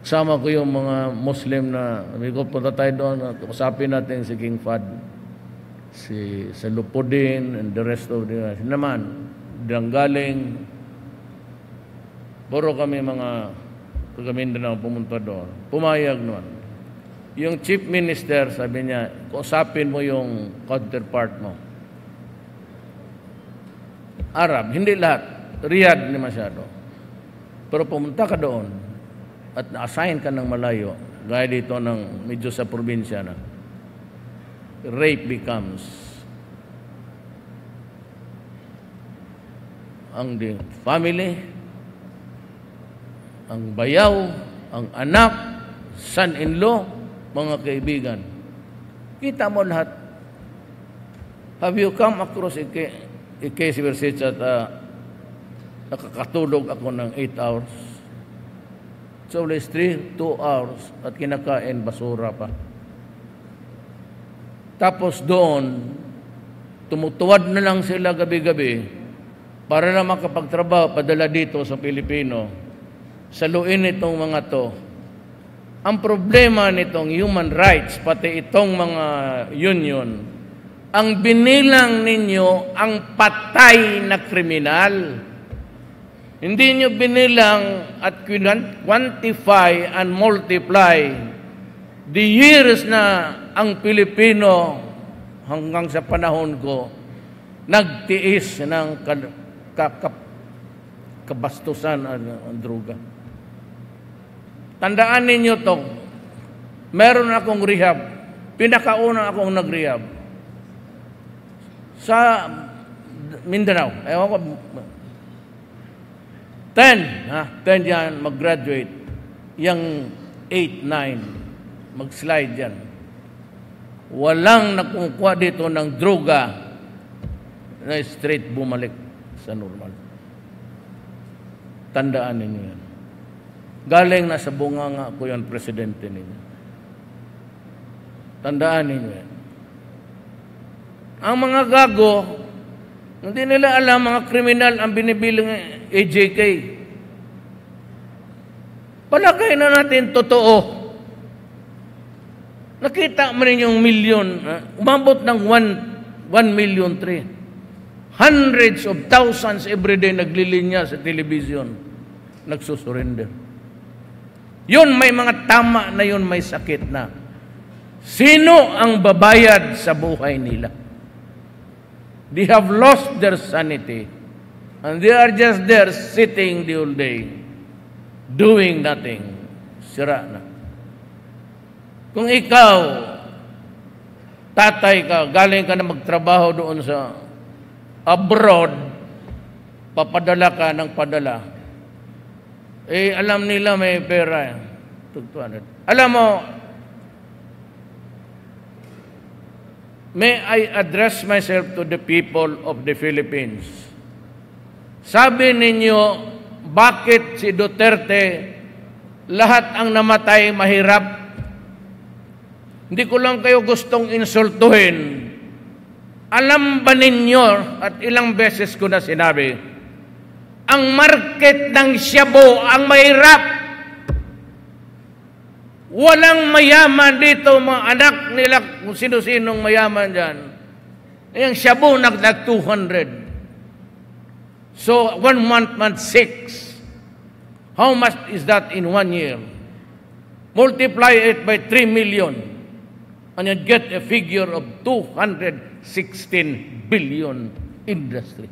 [SPEAKER 1] Kasama ko yung mga Muslim na, sabi ko, punta tayo doon, usapin natin si King Fahd, si Salupudin, and the rest of the, naman, galing, puro kami mga taga-Mindanao pumunta doon. Pumayag naman. Yung chief minister, sabi niya, kausapin mo yung counterpart mo. Arab, hindi lahat. Riyadh ni masyado. Pero pumunta ka doon at na-assign ka ng malayo, gaya dito ng medyo sa probinsya na, rape becomes ang family, ang bayaw, ang anak, son-in-law, mga kaibigan. Kita mo lahat. Have you come across a case where such that nakakatulog ako ng 8 hours. So, always 2 hours at kinakain basura pa. Tapos doon, tumutuwad na lang sila gabi-gabi para na makapagtrabaho, padala dito sa Pilipino. Saluin itong mga to. Ang problema nitong human rights, pati itong mga union, ang binilang ninyo ang patay na kriminal. Hindi nyo binilang at quantify and multiply the years na ang Pilipino hanggang sa panahon ko nagtiis ng kabastusan ang droga. Tandaan ninyo to, meron akong rehab, pinakauna akong nag-rehab sa Mindanao. Ewan ko, 10 yan, mag-graduate. Yang 8, 9, mag-slide yan. Walang nakukuha dito ng droga na straight bumalik sa normal. Tandaan ninyo yan. Galing na sa bunganga ko yan, presidente ninyo. Tandaan ninyo yan. Ang mga gago, hindi nila alam mga kriminal ang binibilang AJK. Palagay na natin totoo. Nakita mo rin yung milyon, umabot ng 1 million 3. Hundreds of thousands everyday naglilinya sa television, nagsusurrender. Yun, may mga tama na yun, may sakit na. Sino ang babayad sa buhay nila? They have lost their sanity. And they are just there sitting the whole day, doing nothing. Sira na. Kung ikaw, tatay ka, galing ka na magtrabaho doon sa abroad, papadala ka ng padala, eh, alam nila may pera. 200. Alam mo, may I address myself to the people of the Philippines. Sabi ninyo, bakit si Duterte, lahat ang namatay mahirap? Hindi ko lang kayo gustong insultuhin. Alam ba ninyo, at ilang beses ko na sinabi, ang market ng shabu ang mahirap. Walang mayaman dito, mga anak nila, kung sino-sinong mayaman dyan. Yung shabu nagdag 200. So, 1 month 6. How much is that in 1 year? Multiply it by 3 million. And you get a figure of 216 billion industry.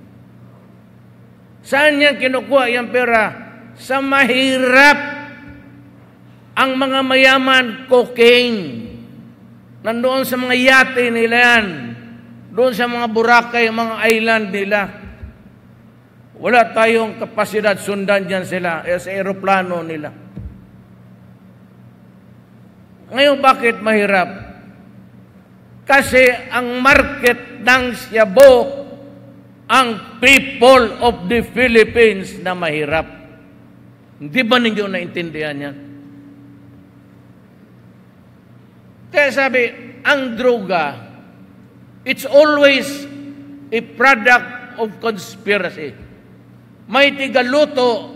[SPEAKER 1] Saan niya kinukuha yung pera? Sa mahirap. Ang mga mayaman, cocaine. Nandoon sa mga yate nila yan. Doon sa mga Boracay, mga island nila. Wala tayong kapasidad, sundan dyan sila. Sa aeroplano nila. Ngayon, bakit mahirap? Kasi ang market ng shabu, ang people of the Philippines na mahirap. Hindi ba ninyo naintindihan yan? Kaya sabi, ang droga, it's always a product of conspiracy. May tigaluto,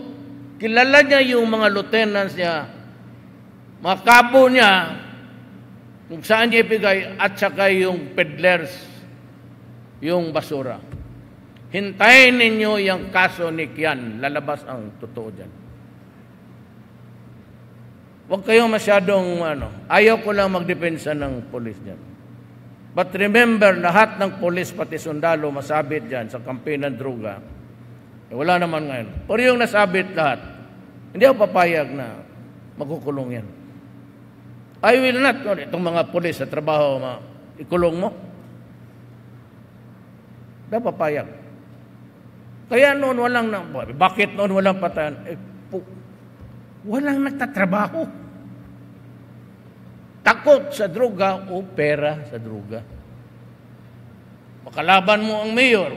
[SPEAKER 1] kilala niya yung mga lieutenants niya, mga kabo niya, kung saan niya ibigay, at saka yung peddlers, yung basura. Hintayin ninyo yung kaso ni Kian. Lalabas ang totoo dyan. Huwag kayong masyadong, ayaw ko lang magdepensa ng polis dyan. But remember, lahat ng polis, pati sundalo, masabit dyan sa kampen ng droga. Eh, wala naman ngayon. Pero yung nasabit lahat, hindi ako papayag na magkukulong yan. I will not, itong mga polis sa trabaho, ikulong mo. Hindi ako papayag. Kaya noon walang, bakit noon walang patayan? Walang nagtatrabaho. Takot sa droga o pera sa droga. Makalaban mo ang mayor.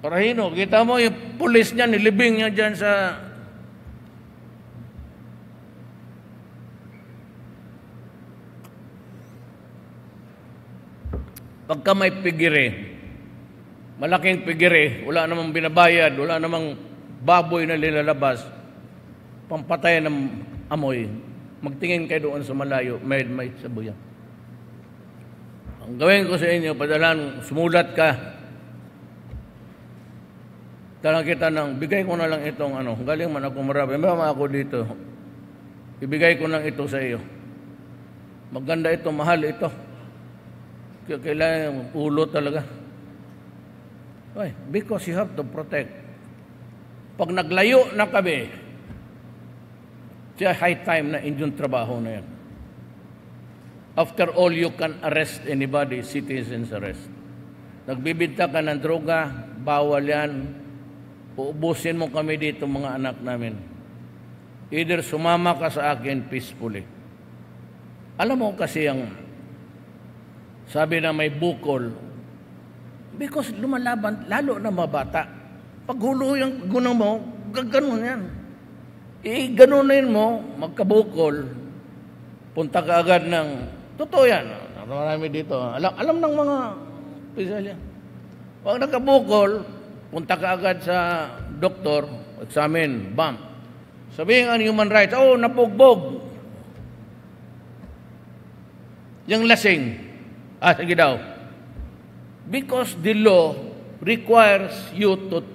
[SPEAKER 1] Parahino, kita mo yung pulis niya, nilibing niya dyan sa... Pagka may pigire, malaking pigire, wala namang binabayad, wala namang baboy na lilalabas, pampatay ng amoy, magtingin kayo doon sa malayo, may sabuyan. Ang gawin ko sa inyo, padalan, sumulat ka, talang kita ng, bigay ko na lang itong galing man ako marami, may ako dito, ibigay ko lang ito sa iyo. Maganda ito, mahal ito. Kailangan yung ulo talaga. Why? Because you have to protect. Pag naglayo na kami, siya high time na inyong trabaho na yan. After all, you can arrest anybody, citizens arrest. Nagbibinta ka ng droga, bawal yan. Uubusin mo kami dito mga anak namin. Either sumama ka sa akin peacefully. Alam mo kasi ang sabi na may bukol, because lumalaban, lalo na mabata. Pag hulo yung gunang mo, gaganon yan. Ganunin mo, magkabukol, punta ka agad ng, totoo yan, marami dito, alam ng mga opisyal yan. Pag nagkabukol, punta ka agad sa doktor, examine, bam. Sabihin ang human rights, napugbog. Yung lasing, sige daw. Because the law requires you to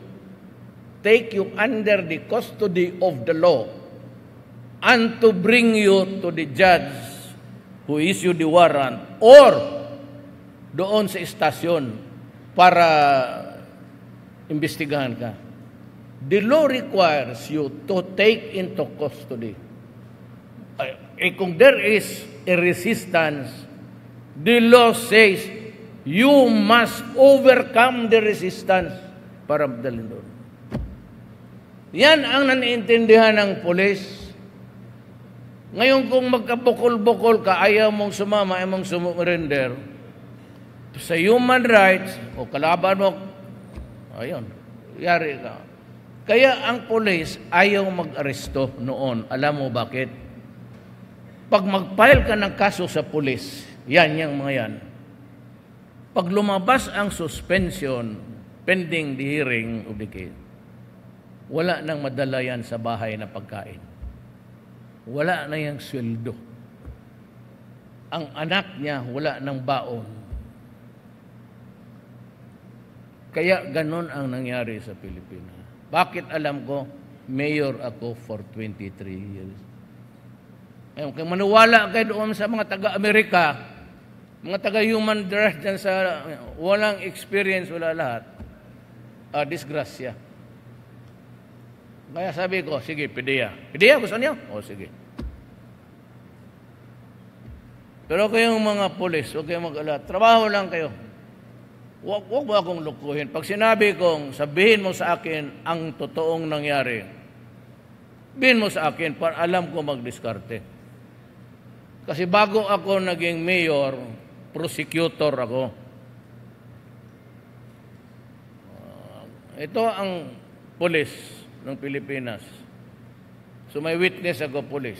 [SPEAKER 1] take you under the custody of the law and to bring you to the judge who issued the warrant or doon sa istasyon para imbestigahan ka. The law requires you to take into custody. Kung there is a resistance, the law says, you must overcome the resistance para dalhin doon. Yan ang naniintindihan ng pulis. Ngayon kung magkabukol-bukol ka, ayaw mong sumama, ayaw mong sumurrender, sa human rights, o kalaban mo, ayun, yari ka. Kaya ang pulis ayaw mag-aresto noon. Alam mo bakit? Pag mag-file ka ng kaso sa pulis, yan, yung mga yan. Pag lumabas ang suspension pending the hearing of the case, wala nang madala yan sa bahay na pagkain. Wala na yung sweldo. Ang anak niya, wala nang baon. Kaya ganon ang nangyari sa Pilipinas. Bakit alam ko? Mayor ako for 23 years. Ngayon, kung maniwala kayo doon sa mga taga-Amerika, mga taga-human rights dyan sa walang experience, wala lahat, disgrasya. Kaya sabi ko, sige, PDP. PDP, gusto niyo? Sige. Pero kayong mga pulis, huwag kayong mag-alala. Trabaho lang kayo. Huwag mo akong lukuhin. Pag sinabi kong, sabihin mo sa akin ang totoong nangyari, sabihin mo sa akin para alam ko mag-diskarte. Kasi bago ako naging mayor, prosecutor ako. Ito ang pulis ng Pilipinas. So may witness ako, pulis.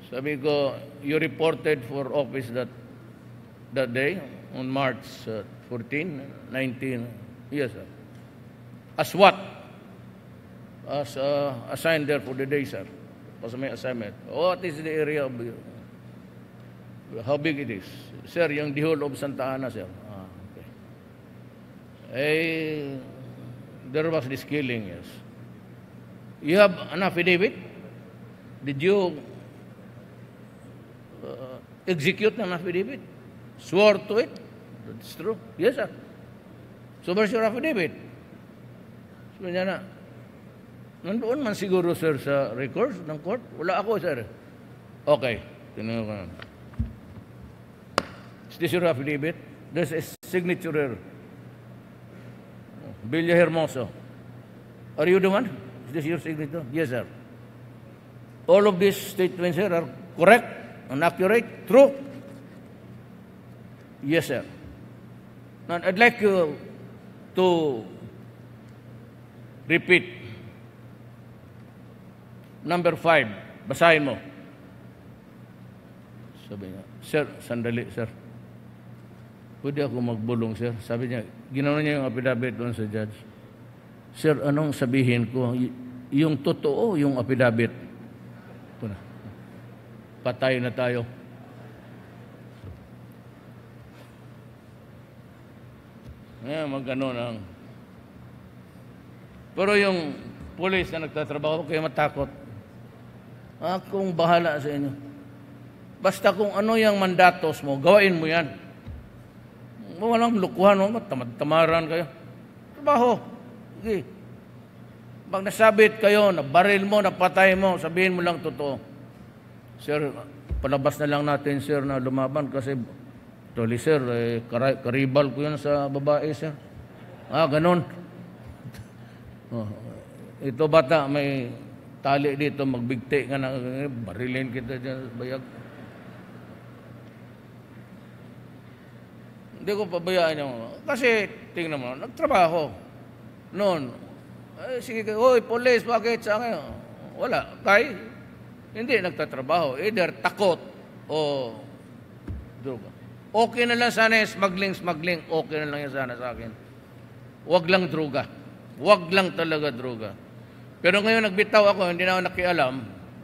[SPEAKER 1] Sabi ko, you reported for office that day, on March 14, 19. Yes, sir. As what? As assigned there for the day, sir. Kasi may assignment. What is the area of how big it is? Sir, yung the whole of Santa Ana, sir. Okay. There was this killing, yes. You have an affidavit? Did you execute an affidavit? Swore to it? That's true. Yes, sir. So, where's your affidavit? Sabi niya na, nandoon man siguro, sir, sa records ng court. Wala ako, sir. Okay. Tinanong ko na. Is this your affidavit? There's a signature. Villa Hermoso. Are you the one? Is this your signature? Yes, sir. All of these statements, sir, are correct and accurate? True? Yes, sir. Now, I'd like you to repeat. Number 5, basahin mo. Sabi niya, sir, sandali, sir. Pwede ako magbulong, sir. Sabi niya, ginawa niya yung affidavit doon sa judge. Sir, anong sabihin ko? Yung totoo, yung affidavit. Ito na. Patay na tayo. Ngayon, mag-ganon ang... Pero yung pulis na nagtatrabaho, kayo matakot. Akong bahala sa inyo. Basta kung ano yung mandatos mo, gawain mo yan. Walang lukuhan mo, tamad-tamaran kayo. Trabaho. Sige. Pag nasabit kayo, nabaril mo, napatay mo, sabihin mo lang totoo. Sir, palabas na lang natin, sir, na lumaban kasi tuli, sir, karibal ko yun sa babae, sir. Ganon. Ito bata, may tali dito, magbigti ka na, barilin kita dyan, bayag. Hindi ko pabayaan yung... Kasi, tingnan mo, nagtrabaho. Noon, sige, oy, police, bakit sa akin? Wala. Kay, hindi nagtatrabaho. Either takot o droga. Okay na lang sana yung smuggling. Okay na lang yan sana sa akin. Huwag lang droga. Huwag lang talaga droga. Pero ngayon nagbitaw ako, hindi na ako nakialam.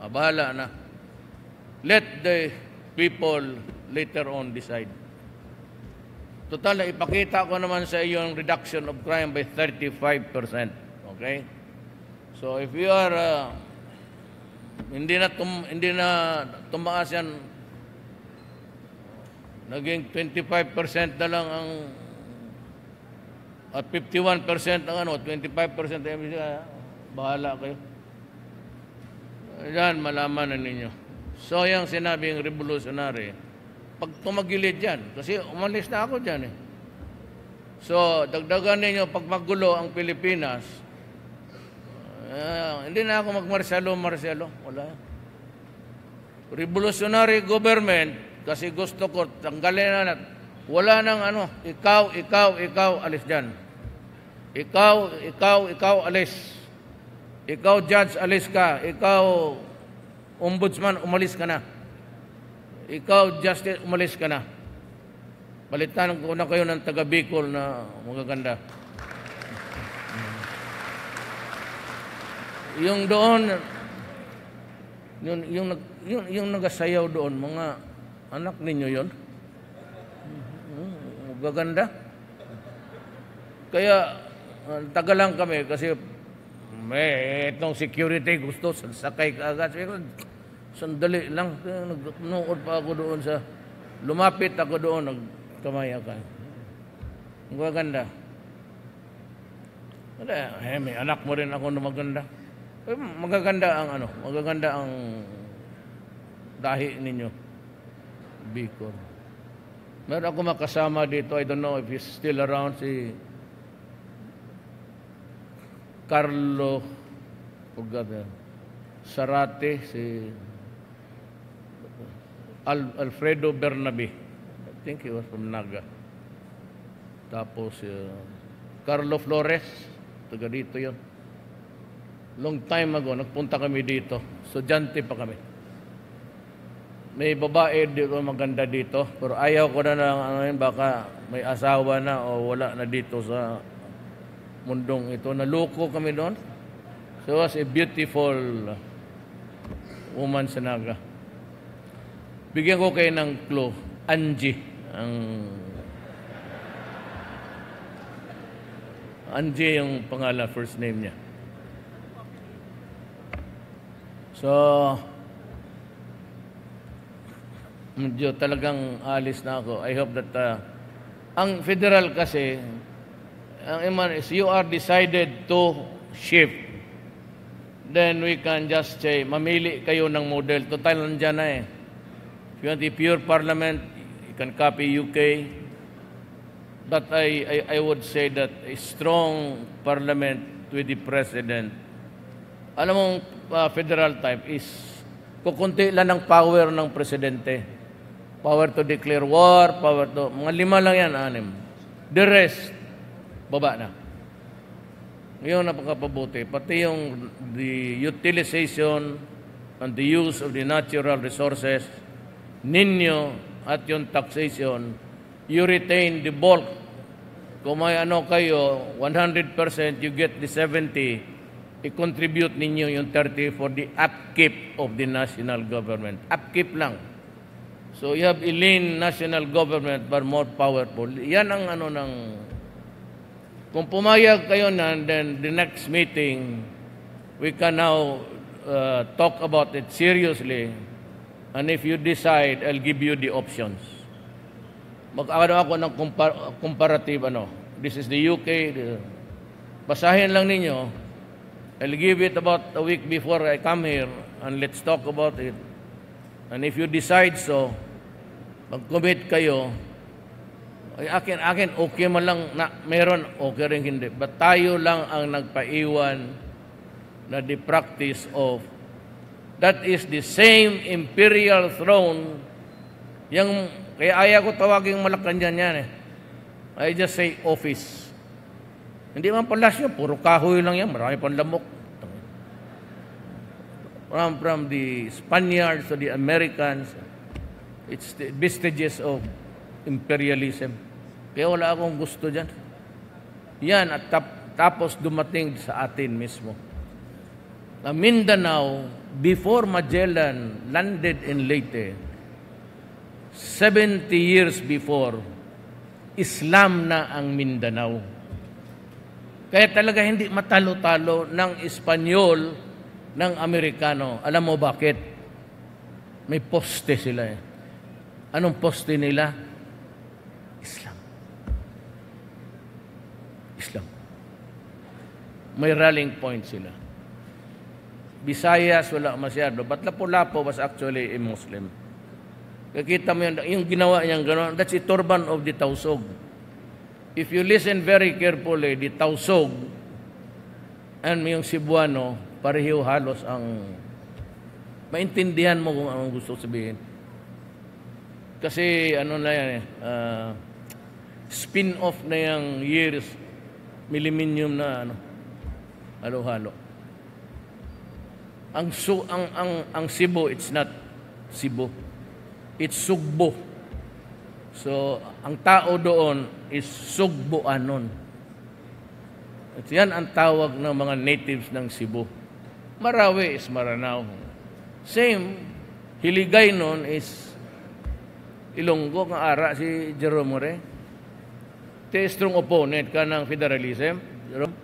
[SPEAKER 1] Bahala na. Let the people later on decide. Total, ipakita ko naman sa iyo yung reduction of crime by 35%. Okay? So, if you are, hindi na tumaas yan, naging 25% na lang ang, at 51% ang 25% bahala kayo. Yan, malaman na ninyo. So, yung sinabing revolutionary, pag tumagilid yan, kasi umalis na ako dyan eh. So, dagdagan ninyo, pag magulo ang Pilipinas, hindi na ako magmarsyalo. Wala. Revolutionary government, kasi gusto ko, tanggalin na natin. Wala nang ikaw, alis dyan. Ikaw, alis. Ikaw, judge, alis ka. Ikaw, ombudsman, umalis ka na. Ikaw, justice, umalis ka na. Balitan ko na kayo ng taga Bicol na magaganda. Yung doon, yung nagasayaw doon, mga anak ninyo yon, magaganda. Kaya, tagalang kami kasi may itong security gusto, sakay ka agad. Sandali lang, nagnood pa ako doon sa, lumapit ako doon, nagkamayakan. Magaganda. May anak mo rin ako na maganda. Magaganda ang dahi ninyo. Bicol. Meron ako makasama dito, I don't know if he's still around, si Carlo, Sarate, si Alfredo Bernabe. I think he was from Naga. Tapos, Carlo Flores, taga dito yun. Long time ago, nagpunta kami dito. Estudyante pa kami. May babae dito, maganda dito. Pero ayaw ko na baka may asawa na o wala na dito sa mundong ito. Naloko kami doon. So, it was a beautiful woman sa Naga. Bigyan ko kayo ng clue. Angie. Angie yung pangalan, first name niya. So, medyo talagang alis na ako. I hope that ang federal kasi, ang iman is you are decided to shift. Then we can just say, mamili kayo ng model. Total, nandyan na eh. If you want a pure parliament, you can copy UK. But I would say that a strong parliament with the president, alam mong federal type is kukunti lang ng power ng presidente. Power to declare war, power to... Mga 5 lang yan, 6. The rest, baba na. Ngayon napakapabuti. Pati yung the utilization and the use of the natural resources ninyo at yung taxation, you retain the bulk. Kung may ano kayo, 100%, you get the 70%, i-contribute ninyo yung 30% for the upkeep of the national government. Upkeep lang. So you have a lean national government but more powerful. Yan ang ano ng... Kung pumayag kayo na, then the next meeting, we can now talk about it seriously. And if you decide, I'll give you the options. Mag-ano ako ng comparative ano. This is the UK. Basahin lang ninyo. I'll give it about a week before I come here and let's talk about it. And if you decide so, mag-commit kayo, ay akin, okay man lang na meron, okay rin hindi. But tayo lang ang nagpaiwan na the practice of that is the same imperial throne. Kaya ayaw ko tawagin Malacanang yan eh. I just say office. Hindi man palasyo, puro kahoy lang yan, marami pang lamok. From the Spaniards to the Americans, it's the vestiges of imperialism. Kaya wala akong gusto dyan. Yan, at tapos dumating sa atin mismo. Na Mindanao, before Magellan landed in Leyte, 70 years before, Islam na ang Mindanao. Kaya talaga hindi matalo-talo ng Espanyol, ng Amerikano. Alam mo bakit? May poste sila eh. Anong poste nila? Islam. Islam. May rallying point sila. Visayas, wala masyado. But Lapu-Lapu was actually a Muslim. Kakita mo yung ginawa niyang gano'n, that's a turban of the Tausug. If you listen very carefully, the Tausug and yung Cebuano, pareho halos ang maintindihan mo kung anong gusto sabihin. Kasi ano na yan spin-off na yung years, millennium na halo-halo. Ang Cebu, it's not Cebu. It's Sugbo. So, ang tao doon is Sugboanon. At yan ang tawag ng mga natives ng Cebu. Marawi is Maranao. Same, Hiligay noon is Ilonggo, nga ara si Jerome More. Strong opponent ka ng federalism. Jerome?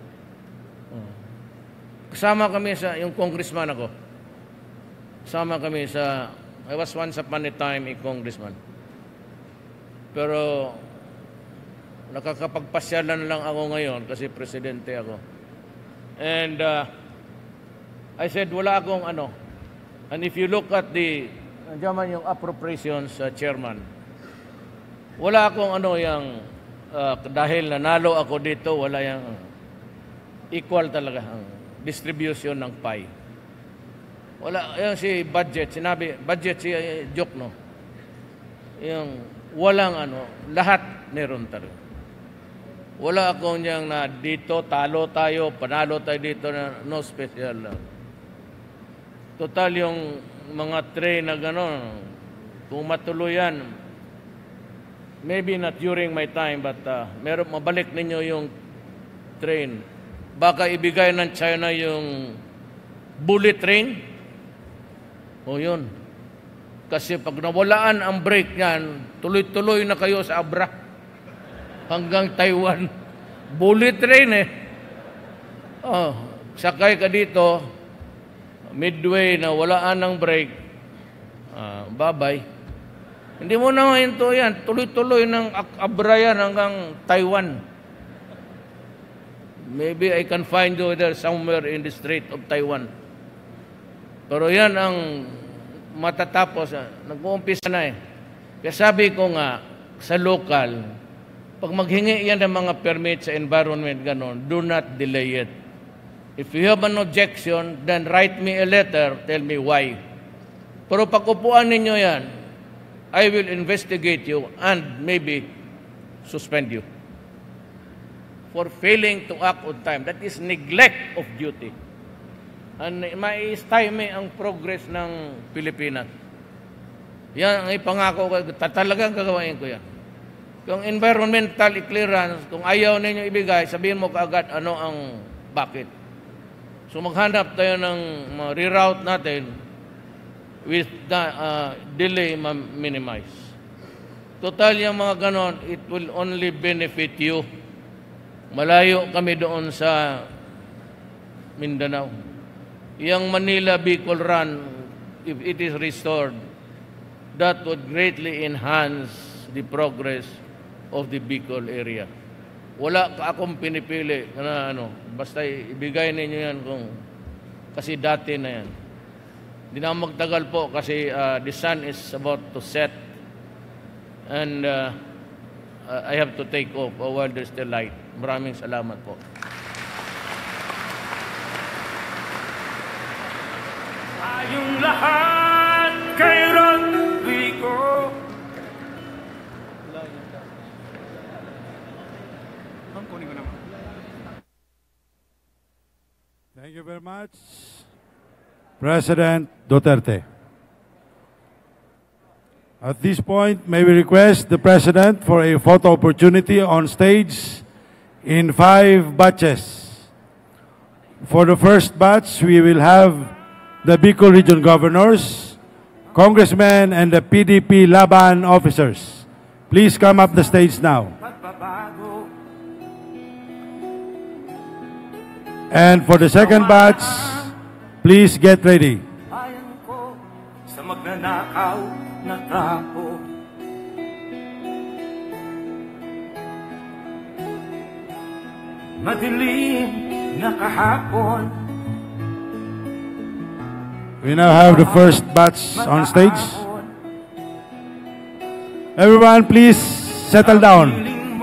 [SPEAKER 1] Kasama kami sa, yung congressman ako. Kasama kami sa, I was once upon a time a congressman. Pero nakakapagpasyalan lang ako ngayon kasi presidente ako. And I said, wala akong ano. And if you look at the, nandiyan yung appropriations chairman, wala akong ano yung, dahil nanalo ako dito, wala yung equal talaga ang distribution ng pie. Wala, yung si budget, sinabi, budget si joke, no? Yung walang ano, lahat meron talaga. Wala akong niyang na dito, talo tayo, panalo tayo dito, na no special lang. Total yung mga train na gano'n, kung matuloy yan, maybe not during my time, but meron, mabalik ninyo yung train. Baka ibigay ng China yung bullet train. O yun. Kasi pag nawalaan ang brake niyan, tuloy-tuloy na kayo sa Abra hanggang Taiwan. Bullet train eh. Oh, sakay ka dito, midway na walaan ng brake, bye-bye. Hindi mo na mahinto yan. Tuloy-tuloy ng Abra yan hanggang Taiwan. Maybe I can find you there somewhere in the Strait of Taiwan. Pero yan ang matatapos. Nag-uumpisa na eh. Kaya sabi ko nga, sa local, pag maghingi yan ng mga permit sa environment, ganon, do not delay it. If you have an objection, then write me a letter, tell me why. Pero pag upuan ninyo yan, I will investigate you and maybe suspend you for failing to act on time. That is neglect of duty. And mai-stymie ang progress ng Pilipinas. Yan ang ipangako ko, talagang gagawin ko yan. Kung environmental clearance, kung ayaw ninyo ibigay, sabihin mo kaagad ano ang bakit. So maghanap tayo ng reroute natin with the delay minimize. Total yung mga ganon, it will only benefit you. Malayo kami doon sa Mindanao. Yung Manila-Bicol Run, if it is restored, that would greatly enhance the progress of the Bicol area. Wala ka akong pinipili na basta ibigay ninyo yan kasi dati na yan. Hindi na magtagal po kasi the sun is about to set and I have to take off while there's still light. Maraming salamat po.
[SPEAKER 2] Tayong lahat kay Rodrigo.
[SPEAKER 3] Thank you very much, President Duterte. At this point, may we request the President for a photo opportunity on stage in 5 batches. For the first batch, we will have the Bicol Region Governors, Congressmen, and the PDP-Laban officers. Please come up the stage now. And for the second batch, please get ready.
[SPEAKER 2] Bayan ko sa magnanakaw na trapo. Madilim na kahapon.
[SPEAKER 3] We now have the first batch on stage. Everyone, please settle down.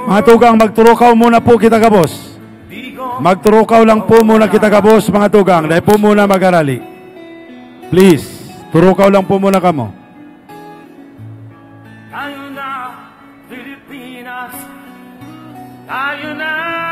[SPEAKER 3] Mga tugang, magturukaw muna po kita kabos. Magturukaw lang po muna kita kabos, mga tugang. Dahil po muna mag-arali. Please, turukaw lang po muna kamo.
[SPEAKER 2] Tayo na, Pilipinas. Tayo na.